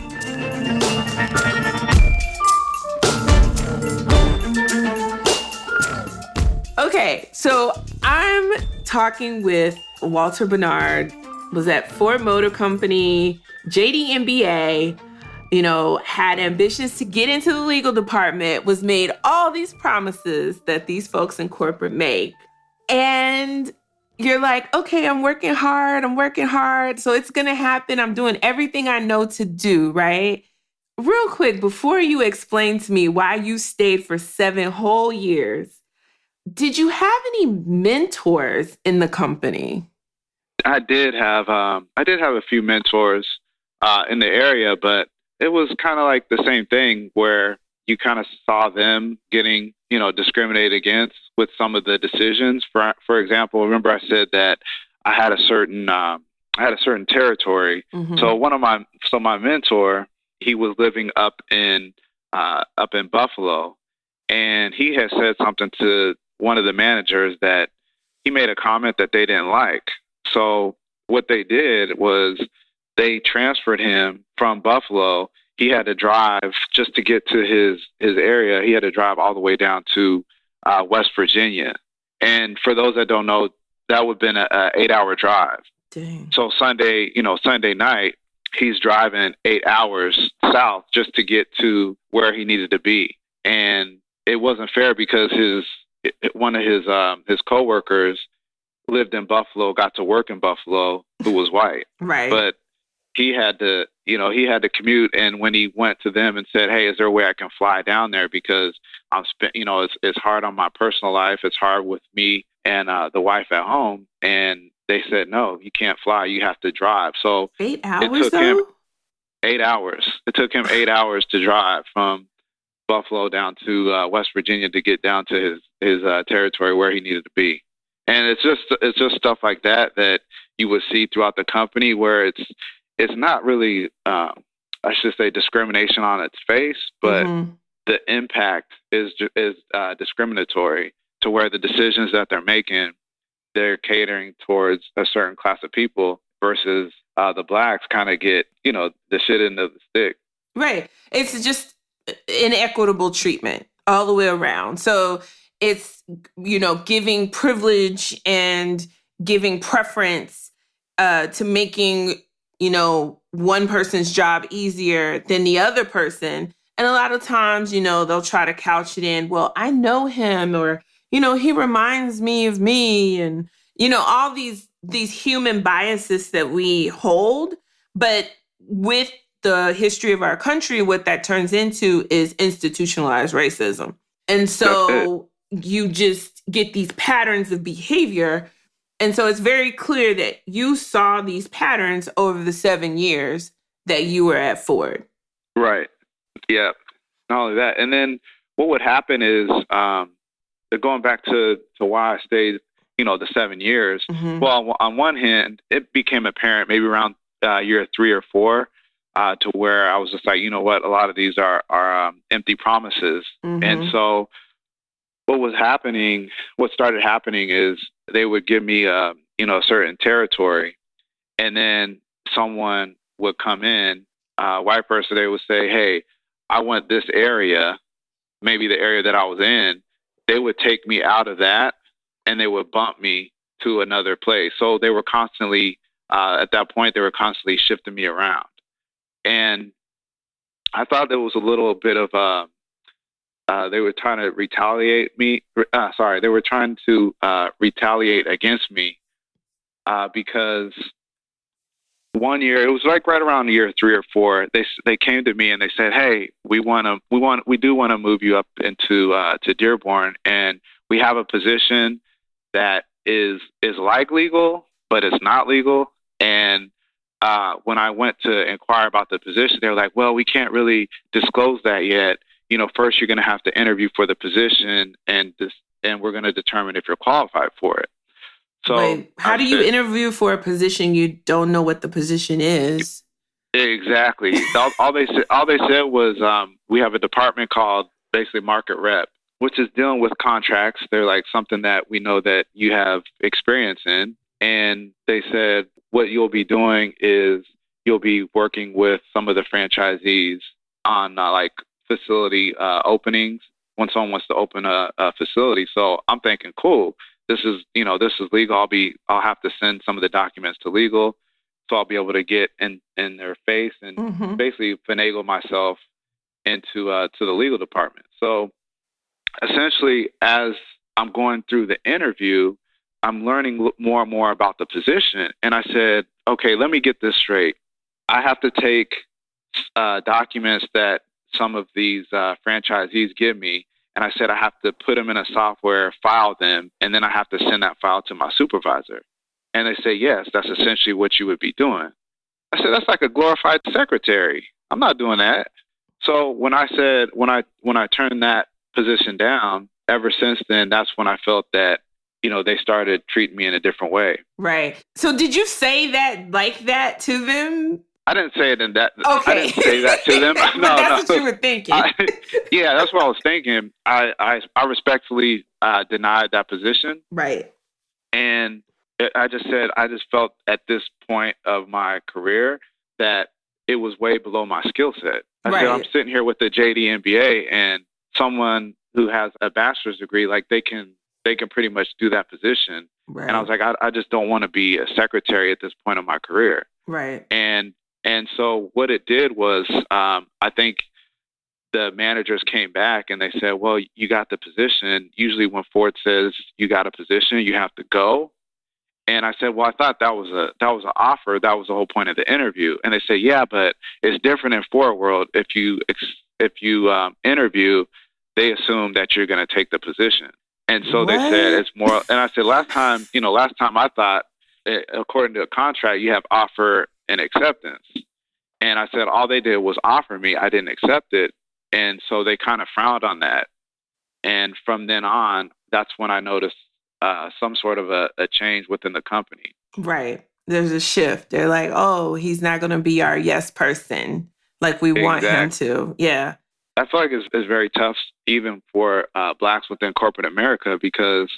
Okay, so I'm talking with Walter Bernard, was at Ford Motor Company, JD MBA, had ambitions to get into the legal department, was made all these promises that these folks in corporate make. And you're like, okay, I'm working hard. So it's going to happen. I'm doing everything I know to do, right? Real quick, before you explain to me why you stayed for 7 whole years, did you have any mentors in the company? I did have a few mentors in the area, but it was kind of like the same thing where you kind of saw them getting, discriminated against with some of the decisions. For example, remember I said that I had a certain I had a certain territory. Mm-hmm. So my mentor, he was living up in Buffalo, and he had said something to one of the managers that he made a comment that they didn't like. So what they did was they transferred him from Buffalo. He had to drive just to get to his area. He had to drive all the way down to West Virginia. And for those that don't know, that would have been an 8-hour drive. Dang. So Sunday night, he's driving 8 hours south just to get to where he needed to be. And it wasn't fair because one of his coworkers lived in Buffalo, got to work in Buffalo, who was white. Right. But he had to commute. And when he went to them and said, "Hey, is there a way I can fly down there? Because it's hard on my personal life. It's hard with me and the wife at home." And they said, "No, you can't fly. You have to drive." So 8 hours, it took though? him 8 hours. It took him 8 hours to drive from Buffalo down to West Virginia to get down to his territory where he needed to be. And it's just stuff like that you would see throughout the company, where it's not really, I should say, discrimination on its face, but the impact is discriminatory, to where the decisions that they're making, they're catering towards a certain class of people versus the blacks kind of get, the shit end of the stick. Right. It's just inequitable treatment all the way around. So it's, giving privilege and giving preference to making, one person's job easier than the other person. And a lot of times, they'll try to couch it in, well, I know him, or, he reminds me of me, and, all these human biases that we hold. But with the history of our country, what that turns into is institutionalized racism. And so you just get these patterns of behavior. And so it's very clear that you saw these patterns over the 7 years that you were at Ford. Right. Yeah. Not only that. And then what would happen is, going back to why I stayed, the 7 years. Mm-hmm. Well, on one hand, it became apparent maybe around year 3 or 4, to where I was just like, you know what, a lot of these are empty promises. Mm-hmm. And so what started happening is they would give me a certain territory, and then someone would come in, white person, they would say, "Hey, I want this area," maybe the area that I was in. They would take me out of that and they would bump me to another place. So they were constantly, at that point, they were constantly shifting me around. And I thought there was a little bit of they were trying to retaliate me. They were trying to retaliate against me because one year, it was like right around year 3 or 4, they came to me and they said, "Hey, we do want to move you up into to Dearborn, and we have a position that is like legal, but it's not legal." And when I went to inquire about the position, they were like, "Well, we can't really disclose that yet. First you're going to have to interview for the position, and we're going to determine if you're qualified for it." So wait, how do you interview for a position you don't know what the position is? Exactly. all they said was, we have a department called basically market rep, which is dealing with contracts. They're like something that we know that you have experience in. And they said, what you'll be doing is you'll be working with some of the franchisees on like facility openings when someone wants to open a facility. So I'm thinking, cool, this is legal. I'll have to send some of the documents to legal, so I'll be able to get in their face and basically finagle myself into to the legal department. So essentially, as I'm going through the interview, I'm learning more and more about the position. And I said, okay, let me get this straight. I have to take documents that some of these franchisees give me, and I said I have to put them in a software, file them, and then I have to send that file to my supervisor. And they say, yes, that's essentially what you would be doing. I said, that's like a glorified secretary. I'm not doing that. So when I turned that position down, ever since then, that's when I felt that, they started treating me in a different way. Right. So did you say that to them? I didn't say it in that. Okay. I didn't say that to them. But that's what you were thinking. Yeah, that's what I was thinking. I respectfully denied that position. Right. And I just felt at this point of my career that it was way below my skill set. I said, I'm sitting here with a JD MBA, and someone who has a bachelor's degree, like they can pretty much do that position. Right. And I was like, I just don't want to be a secretary at this point of my career. Right. And so what it did was, I think the managers came back and they said, well, you got the position. Usually when Ford says you got a position, you have to go. And I said, well, I thought that was an offer. That was the whole point of the interview. And they said, yeah, but it's different in Ford world. If you interview, they assume that you're going to take the position. And so they said it's more. And I said, last time I thought, according to a contract, you have offer and acceptance. And I said, all they did was offer me. I didn't accept it. And so they kind of frowned on that. And from then on, that's when I noticed some sort of a change within the company. Right. There's a shift. They're like, oh, he's not going to be our yes person like we want him to. Yeah. I feel like it's very tough even for Blacks within corporate America, because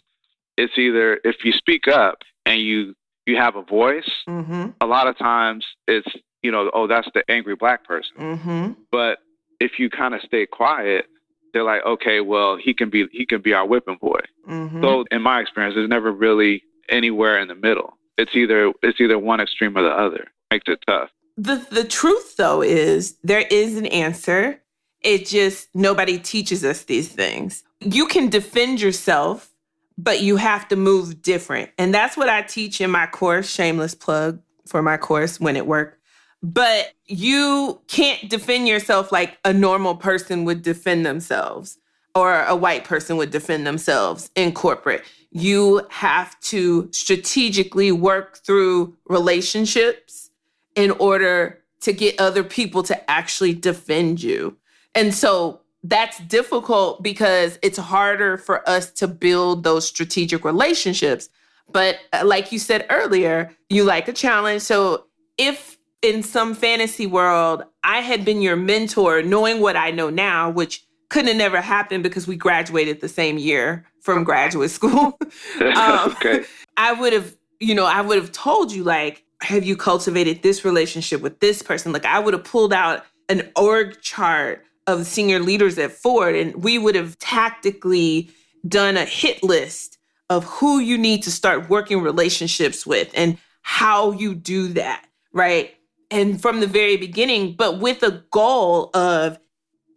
it's either if you speak up and you have a voice, a lot of times it's, that's the angry Black person. Mm-hmm. But if you kind of stay quiet, they're like, okay, well, he can be our whipping boy. Mm-hmm. So in my experience, there's never really anywhere in the middle. It's either one extreme or the other. Makes it tough. The truth, though, is there is an answer. It just, nobody teaches us these things. You can defend yourself, but you have to move different. And that's what I teach in my course, shameless plug for my course, When It Worked. But you can't defend yourself like a normal person would defend themselves or a white person would defend themselves in corporate. You have to strategically work through relationships in order to get other people to actually defend you. And so that's difficult because it's harder for us to build those strategic relationships. But like you said earlier, you like a challenge. So if in some fantasy world, I had been your mentor, knowing what I know now, which couldn't have never happened because we graduated the same year from graduate school. Okay. I would have told you, like, have you cultivated this relationship with this person? Like, I would have pulled out an org chart of senior leaders at Ford, and we would have tactically done a hit list of who you need to start working relationships with and how you do that, right? And from the very beginning, but with a goal of,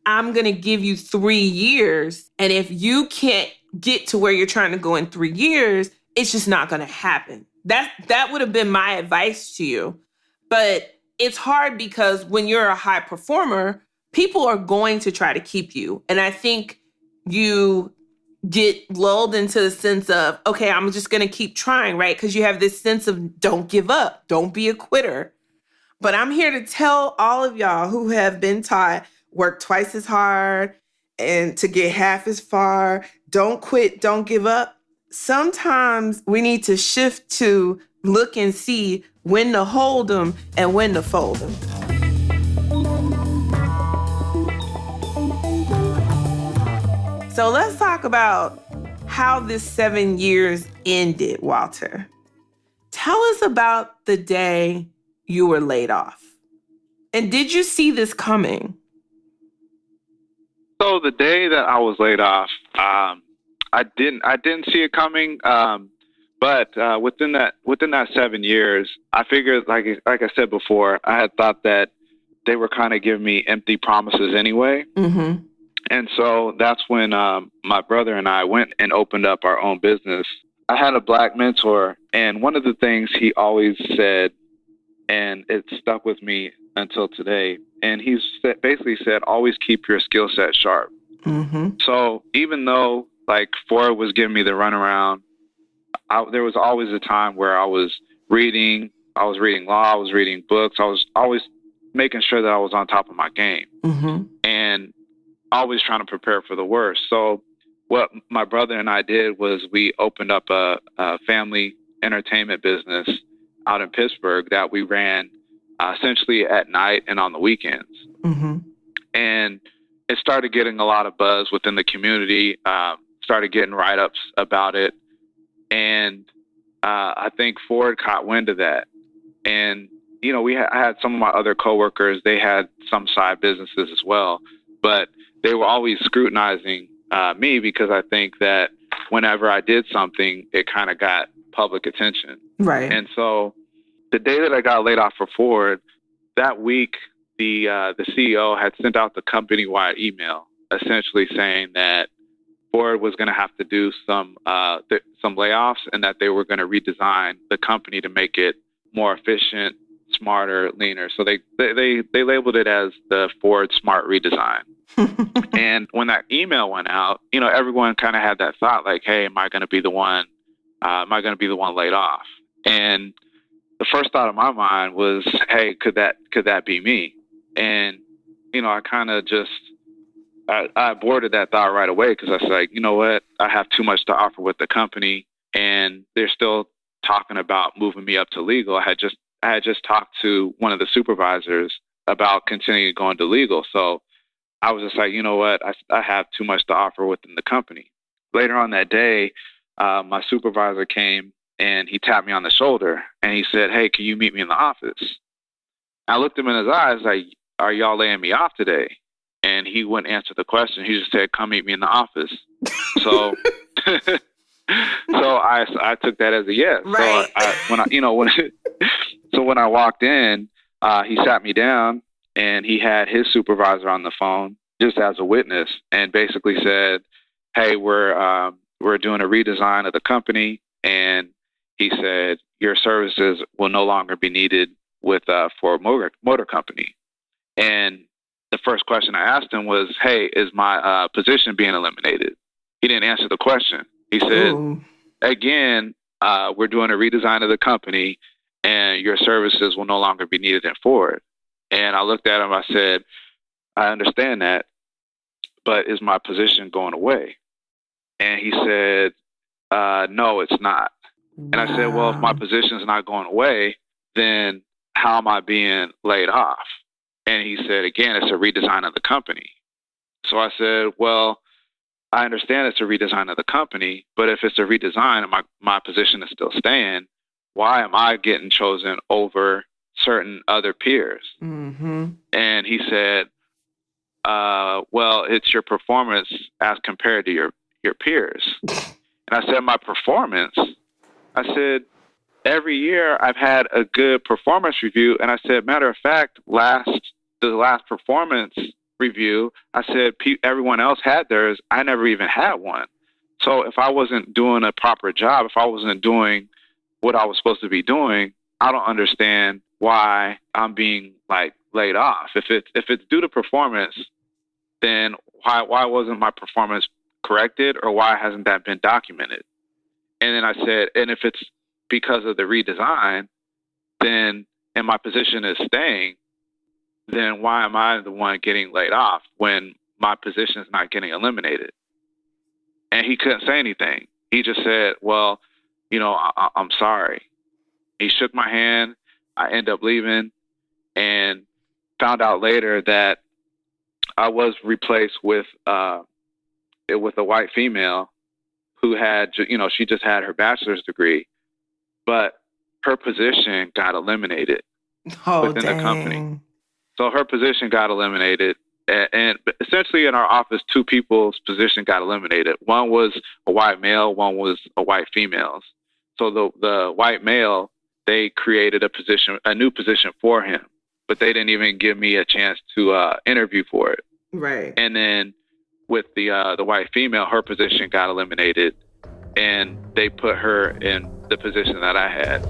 I'm going to give you 3 years. And if you can't get to where you're trying to go in 3 years, it's just not going to happen. That would have been my advice to you. But it's hard because when you're a high performer, people are going to try to keep you. And I think you get lulled into the sense of, okay, I'm just going to keep trying, right? Because you have this sense of don't give up, don't be a quitter. But I'm here to tell all of y'all who have been taught, work twice as hard and to get half as far, don't quit, don't give up. Sometimes we need to shift to look and see when to hold them and when to fold them. So let's talk about how this 7 years ended, Walter. Tell us about the day you were laid off. And did you see this coming? So the day that I was laid off, I didn't see it coming. But within that 7 years, I figured, like I said before, I had thought that they were kind of giving me empty promises anyway. Mm-hmm. And so that's when my brother and I went and opened up our own business. I had a Black mentor, and one of the things he always said, and it stuck with me until today, and he basically said, always keep your skill set sharp. Mm-hmm. So even though like Ford was giving me the runaround, there was always a time where I was reading law, I was reading books, I was always making sure that I was on top of my game. Mm-hmm. And always trying to prepare for the worst. So what my brother and I did was we opened up a family entertainment business out in Pittsburgh that we ran essentially at night and on the weekends. Mm-hmm. And it started getting a lot of buzz within the community, started getting write-ups about it. And I think Ford caught wind of that. And, you know, I had some of my other coworkers, they had some side businesses as well, but they were always scrutinizing me because I think that whenever I did something, it kind of got public attention. Right. And so the day that I got laid off for Ford, that week, the CEO had sent out the company-wide email essentially saying that Ford was going to have to do some layoffs and that they were going to redesign the company to make it more efficient, smarter, leaner. So they labeled it as the Ford Smart Redesign. And when that email went out, you know, everyone kind of had that thought like, hey, am I going to be the one laid off? And the first thought of my mind was, hey, could that be me? And, you know, I kind of just, I aborted that thought right away because I was like, you know what, I have too much to offer with the company and they're still talking about moving me up to legal. I had just talked to one of the supervisors about continuing to go into legal. So I was just like, you know what, I have too much to offer within the company. Later on that day, my supervisor came and he tapped me on the shoulder and he said, hey, can you meet me in the office? I looked him in his eyes like, are y'all laying me off today? And he wouldn't answer the question. He just said, come meet me in the office. So so I took that as a yes. Right. So when I walked in, he sat me down and he had his supervisor on the phone just as a witness and basically said, hey, we're doing a redesign of the company. And he said, your services will no longer be needed with Ford Motor Company. And the first question I asked him was, hey, is my position being eliminated? He didn't answer the question. He said, Ooh. Again, we're doing a redesign of the company and your services will no longer be needed in Ford. And I looked at him, I said, I understand that, but is my position going away? And he said, no, it's not. Wow. And I said, well, if my position is not going away, then how am I being laid off? And he said, again, it's a redesign of the company. So I said, well, I understand it's a redesign of the company, but if it's a redesign and my position is still staying, why am I getting chosen over certain other peers? Mm-hmm. And he said, well, it's your performance as compared to your peers. And I said, my performance? I said, every year I've had a good performance review. And I said, matter of fact, the last performance review, I said, everyone else had theirs. I never even had one. So if I wasn't doing a proper job, if I wasn't doing what I was supposed to be doing, I don't understand why I'm being like laid off. If it's due to performance, then why wasn't my performance corrected, or why hasn't that been documented? And then I said, and if it's because of the redesign, then and my position is staying, then why am I the one getting laid off when my position is not getting eliminated? And he couldn't say anything. He just said, well, you know, I'm sorry. He shook my hand. I ended up leaving and found out later that I was replaced with a white female who had, you know, she just had her bachelor's degree, but her position got eliminated within the company. So her position got eliminated. And essentially in our office, two people's position got eliminated. One was a white male, one was a white female. So the white male, they created a new position for him, but they didn't even give me a chance to interview for it. Right. And then with the white female, her position got eliminated, and they put her in the position that I had.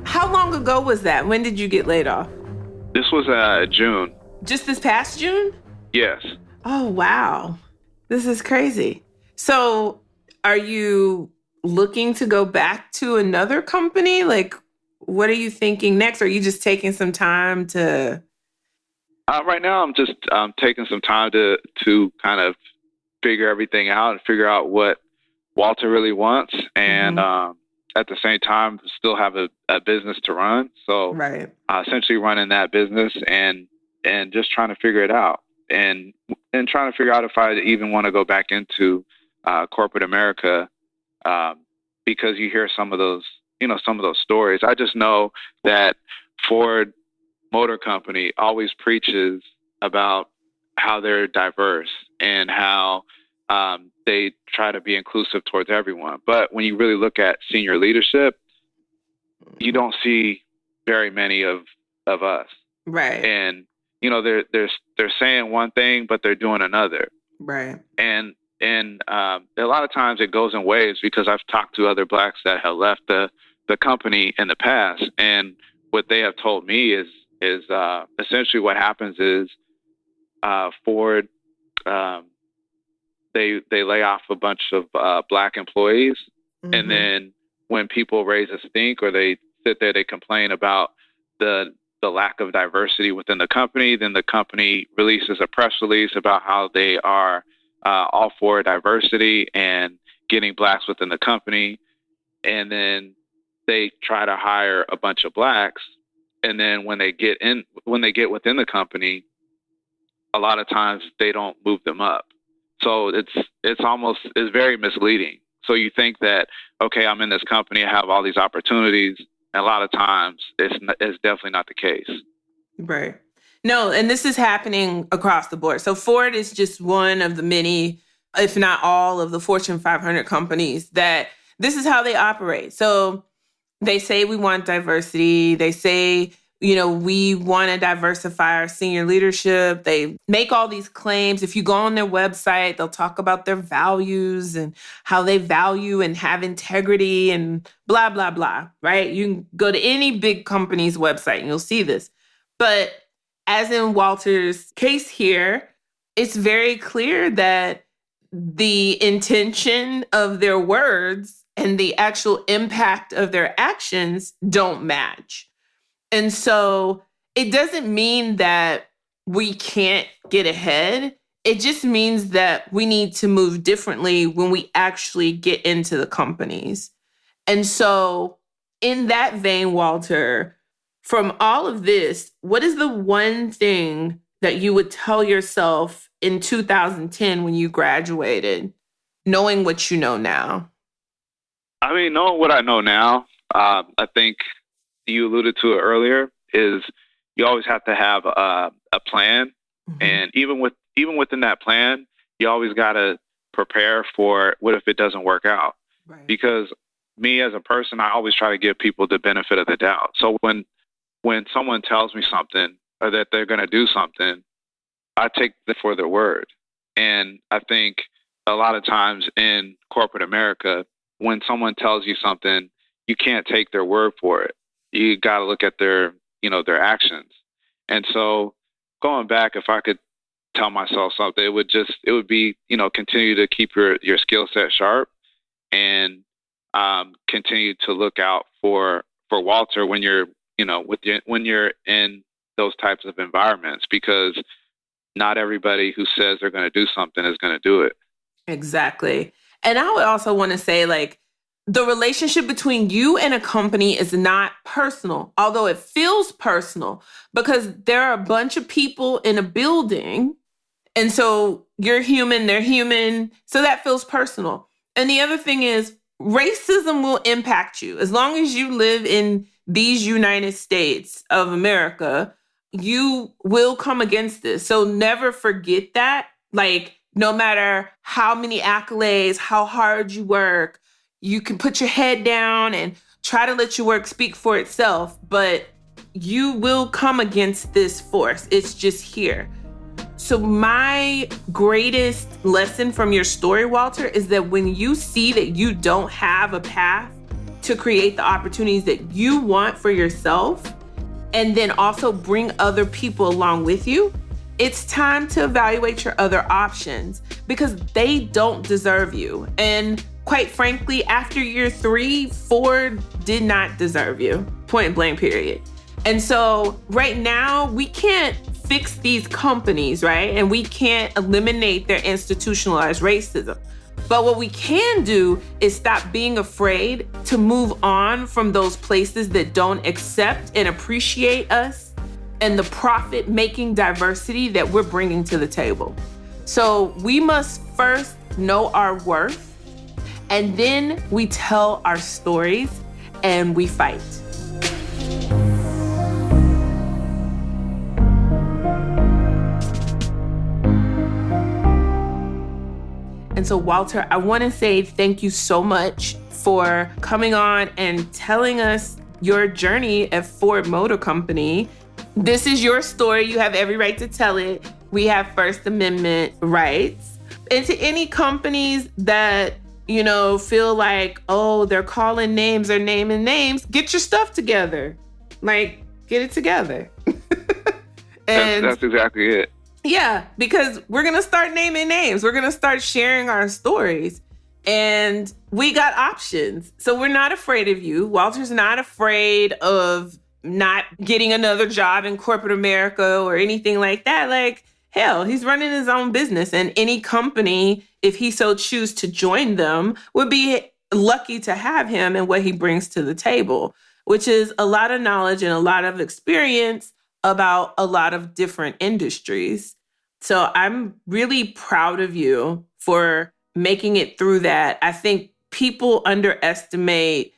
How long ago was that? When did you get laid off? This was June. Just this past June? Yes. Oh, wow. This is crazy. So are you looking to go back to another company? Like, what are you thinking next? Or are you just taking some time to... Right now, I'm just taking some time to kind of figure everything out and figure out what Walter really wants, and at the same time, still have a business to run. So, essentially, running that business and just trying to figure it out, and trying to figure out if I even want to go back into corporate America, because you hear some of those stories. I just know that Ford Motor Company always preaches about how they're diverse and how they try to be inclusive towards everyone. But when you really look at senior leadership, you don't see very many of us. Right. And, they're saying one thing, but they're doing another. Right. And a lot of times it goes in waves, because I've talked to other Blacks that have left the company in the past. And what they have told me is essentially what happens is Ford, they lay off a bunch of Black employees. And then when people raise a stink, or they sit there, they complain about the lack of diversity within the company, then the company releases a press release about how they are all for diversity and getting Blacks within the company. And then they try to hire a bunch of Blacks. And then when they get within the company, a lot of times they don't move them up. So it's very misleading. So you think that, okay, I'm in this company, I have all these opportunities. And a lot of times it's definitely not the case. Right. No, and this is happening across the board. So Ford is just one of the many, if not all, of the Fortune 500 companies that this is how they operate. So they say we want diversity. They say, we want to diversify our senior leadership. They make all these claims. If you go on their website, they'll talk about their values and how they value and have integrity and blah, blah, blah, right? You can go to any big company's website and you'll see this. But as in Walter's case here, it's very clear that the intention of their words and the actual impact of their actions don't match. And so it doesn't mean that we can't get ahead. It just means that we need to move differently when we actually get into the companies. And so in that vein, Walter, from all of this, what is the one thing that you would tell yourself in 2010 when you graduated, knowing what you know now? I mean, knowing what I know now, I think you alluded to it earlier, is you always have to have a plan. And even within that plan, you always got to prepare for what if it doesn't work out. Right. Because me as a person, I always try to give people the benefit of the doubt. So when someone tells me something, or that they're going to do something, I take them for their word. And I think a lot of times in corporate America, when someone tells you something, you can't take their word for it. You got to look at their actions. And so going back, if I could tell myself something, it would be, continue to keep your skill set sharp, and continue to look out for Walter when you're, when you're in those types of environments, because not everybody who says they're going to do something is going to do it. Exactly. And I would also want to say, the relationship between you and a company is not personal, although it feels personal, because there are a bunch of people in a building. And so you're human, they're human. So that feels personal. And the other thing is, racism will impact you. As long as you live in these United States of America, you will come against this. So never forget that. No matter how many accolades, how hard you work, you can put your head down and try to let your work speak for itself, but you will come against this force. It's just here. So my greatest lesson from your story, Walter, is that when you see that you don't have a path to create the opportunities that you want for yourself, and then also bring other people along with you, it's time to evaluate your other options, because they don't deserve you. And quite frankly, after year 3, Ford did not deserve you. point blank period. And so right now, we can't fix these companies, right? And we can't eliminate their institutionalized racism. But what we can do is stop being afraid to move on from those places that don't accept and appreciate us and the profit-making diversity that we're bringing to the table. So we must first know our worth, and then we tell our stories and we fight. And so, Walter, I want to say thank you so much for coming on and telling us your journey at Ford Motor Company. This is your story. You have every right to tell it. We have First Amendment rights. And to any companies that, feel like, oh, they're calling names or naming names, get your stuff together. Like, get it together. And that's exactly it. Yeah, because we're going to start naming names. We're going to start sharing our stories. And we got options. So we're not afraid of you. Walter's not afraid of not getting another job in corporate America or anything like that. Like, hell, he's running his own business. And any company, if he so choose to join them, would be lucky to have him and what he brings to the table, which is a lot of knowledge and a lot of experience about a lot of different industries. So I'm really proud of you for making it through that. I think people underestimate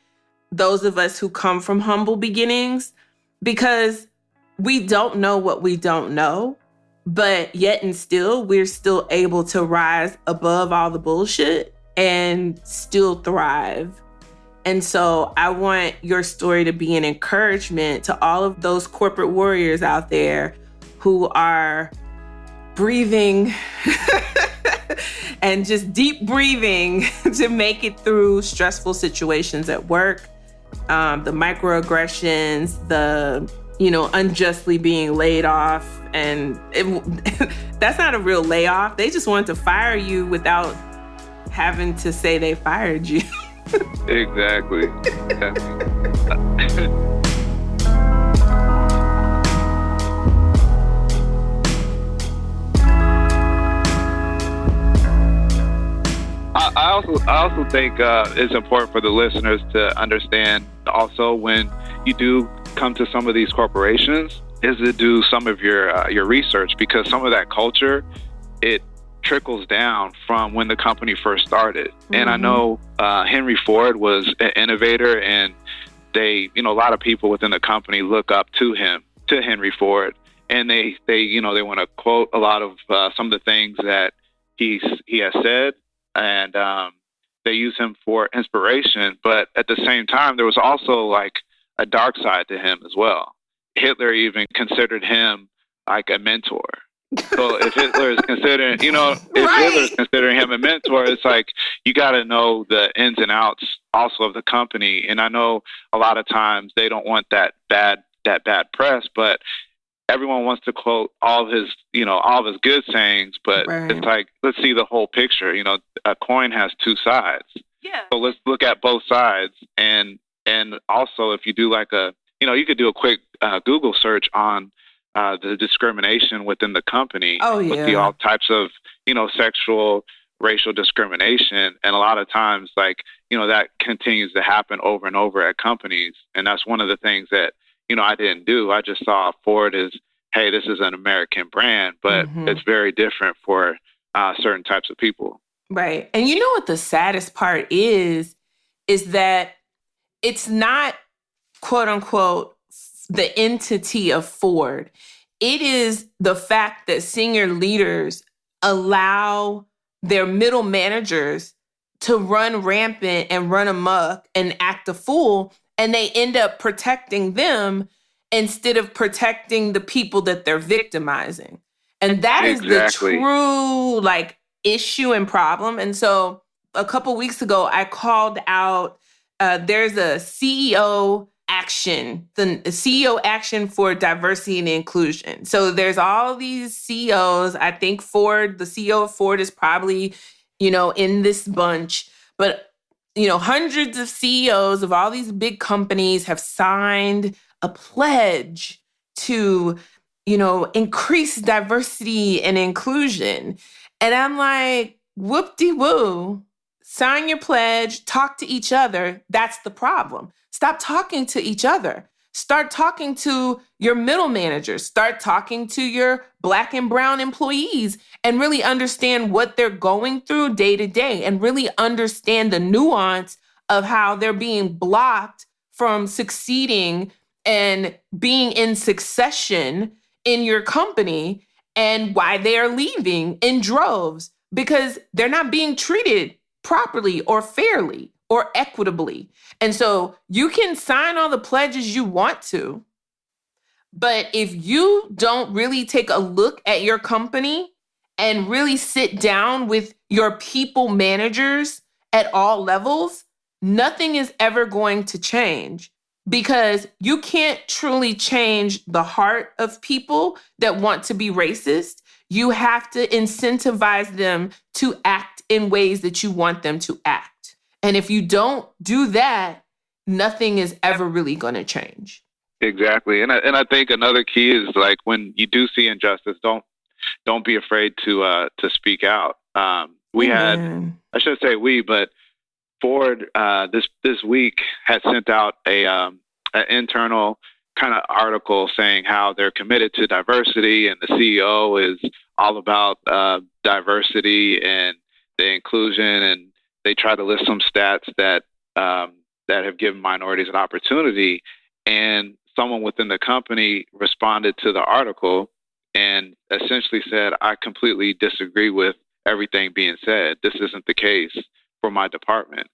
those of us who come from humble beginnings because we don't know what we don't know, but yet and still, we're still able to rise above all the bullshit and still thrive. And so I want your story to be an encouragement to all of those corporate warriors out there who are breathing and just deep breathing to make it through stressful situations at work, the microaggressions, the, unjustly being laid off. And that's not a real layoff. They just wanted to fire you without having to say they fired you. Exactly. I also think it's important for the listeners to understand also when you do come to some of these corporations is to do some of your research, because some of that culture, it trickles down from when the company first started. Mm-hmm. And I know Henry Ford was an innovator, and they, a lot of people within the company look up to Henry Ford, and they want to quote a lot of some of the things that he has said, and they use him for inspiration. But at the same time, there was also like a dark side to him as well. Hitler even considered him like a mentor. So if Hitler is considering, Hitler is considering him a mentor, it's like you got to know the ins and outs also of the company. And I know a lot of times they don't want that bad press, but everyone wants to quote all of his good sayings. But It's like, let's see the whole picture. A coin has two sides. Yeah. So let's look at both sides. And also, if you do you could do a quick Google search on the discrimination within the company. Oh, yeah. With all types of, sexual, racial discrimination. And a lot of times, that continues to happen over and over at companies. And that's one of the things that, I didn't do. I just saw Ford as, hey, this is an American brand, but it's very different for certain types of people. Right. And you know what the saddest part is that it's not, quote unquote, the entity of Ford. It is the fact that senior leaders allow their middle managers to run rampant and run amok and act a fool, and they end up protecting them instead of protecting the people that they're victimizing. And that is the true issue and problem. And so a couple weeks ago, I called out, there's a CEO action, the CEO action for diversity and inclusion. So there's all these CEOs. I think Ford, the CEO of Ford is probably, in this bunch. But hundreds of CEOs of all these big companies have signed a pledge to, increase diversity and inclusion. And I'm like, whoop-de-woo. Sign your pledge, talk to each other. That's the problem. Stop talking to each other. Start talking to your middle managers. Start talking to your Black and brown employees and really understand what they're going through day to day and really understand the nuance of how they're being blocked from succeeding and being in succession in your company and why they are leaving in droves because they're not being treated properly or fairly or equitably. And so you can sign all the pledges you want to, but if you don't really take a look at your company and really sit down with your people managers at all levels, nothing is ever going to change because you can't truly change the heart of people that want to be racist. You have to incentivize them to act in ways that you want them to act. And if you don't do that, nothing is ever really going to change. Exactly. And I think another key is like when you do see injustice, don't be afraid to speak out. We had, I shouldn't say we, but Ford this week had sent out an internal kind of article saying how they're committed to diversity and the CEO is all about diversity and the inclusion, and they try to list some stats that have given minorities an opportunity. And someone within the company responded to the article and essentially said, I completely disagree with everything being said. This isn't the case for my department.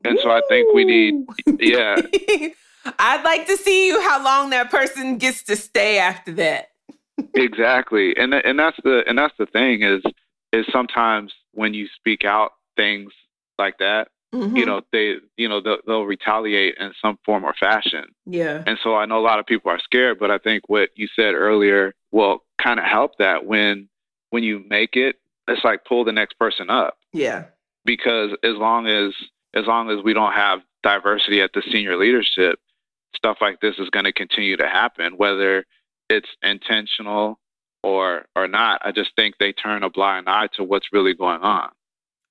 And so I think we need, yeah. I'd like to see how long that person gets to stay after that. Exactly. And that's the thing is sometimes when you speak out things like that, they'll retaliate in some form or fashion. Yeah. And so I know a lot of people are scared, but I think what you said earlier will kind of help that when you make it, it's like pull the next person up. Yeah. Because as long as we don't have diversity at the senior leadership, stuff like this is going to continue to happen, whether it's intentional or not. I just think they turn a blind eye to what's really going on.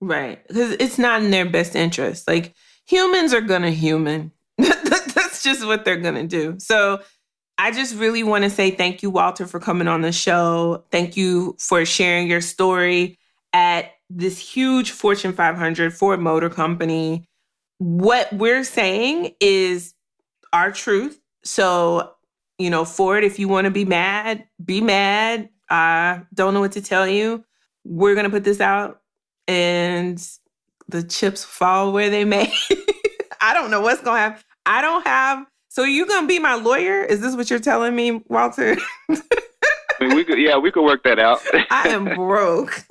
Right. Because it's not in their best interest. Like, humans are going to human. That's just what they're going to do. So I just really want to say thank you, Walter, for coming on the show. Thank you for sharing your story at this huge Fortune 500 Ford Motor Company. What we're saying is our truth. So, Ford, if you want to be mad, be mad. I don't know what to tell you. We're going to put this out and the chips fall where they may. I don't know what's going to happen. So are you going to be my lawyer? Is this what you're telling me, Walter? I mean, we could work that out. I am broke.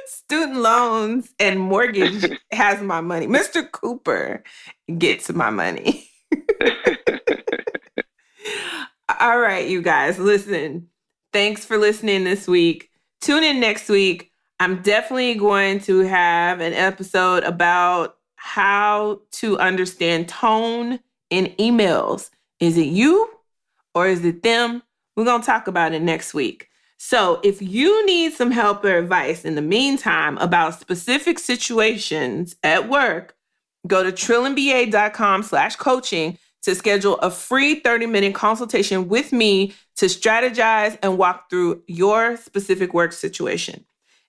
Student loans and mortgage has my money. Mr. Cooper gets my money. All right, you guys, listen. Thanks for listening this week. Tune in next week. I'm definitely going to have an episode about how to understand tone in emails. Is it you or is it them? We're going to talk about it next week. So if you need some help or advice in the meantime about specific situations at work, go to trillandba.com/coaching to schedule a free 30-minute consultation with me to strategize and walk through your specific work situation.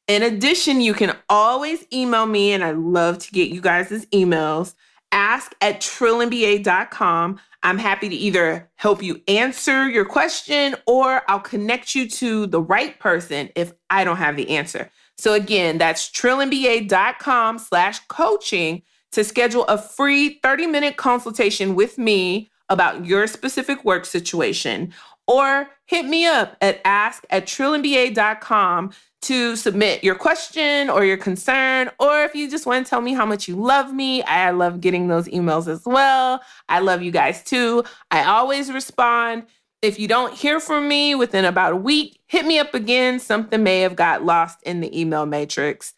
In addition, you can always email me, and I love to get you guys' emails, ask@trillandba.com. I'm happy to either help you answer your question or I'll connect you to the right person if I don't have the answer. So again, that's trillandba.com/coaching to schedule a free 30-minute consultation with me about your specific work situation. Or hit me up at ask@trillandba.com to submit your question or your concern, or if you just want to tell me how much you love me. I love getting those emails as well. I love you guys too. I always respond. If you don't hear from me within about a week, hit me up again. Something may have got lost in the email matrix.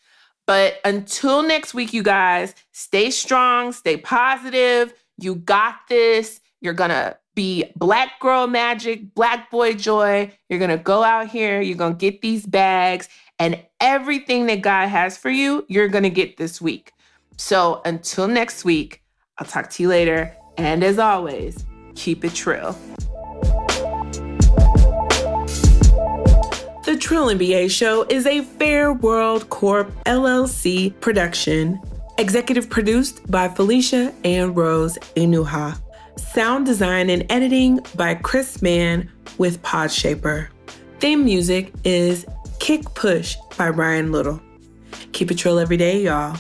But until next week, you guys, stay strong, stay positive. You got this. You're going to be Black girl magic, Black boy joy. You're going to go out here. You're going to get these bags. And everything that God has for you, you're going to get this week. So until next week, I'll talk to you later. And as always, keep it trill. The Trill NBA Show is a Fair World Corp. LLC production. Executive produced by Felicia and Rose Inuha. Sound design and editing by Chris Mann with Podshaper. Theme music is Kick Push by Ryan Little. Keep it trill every day, y'all.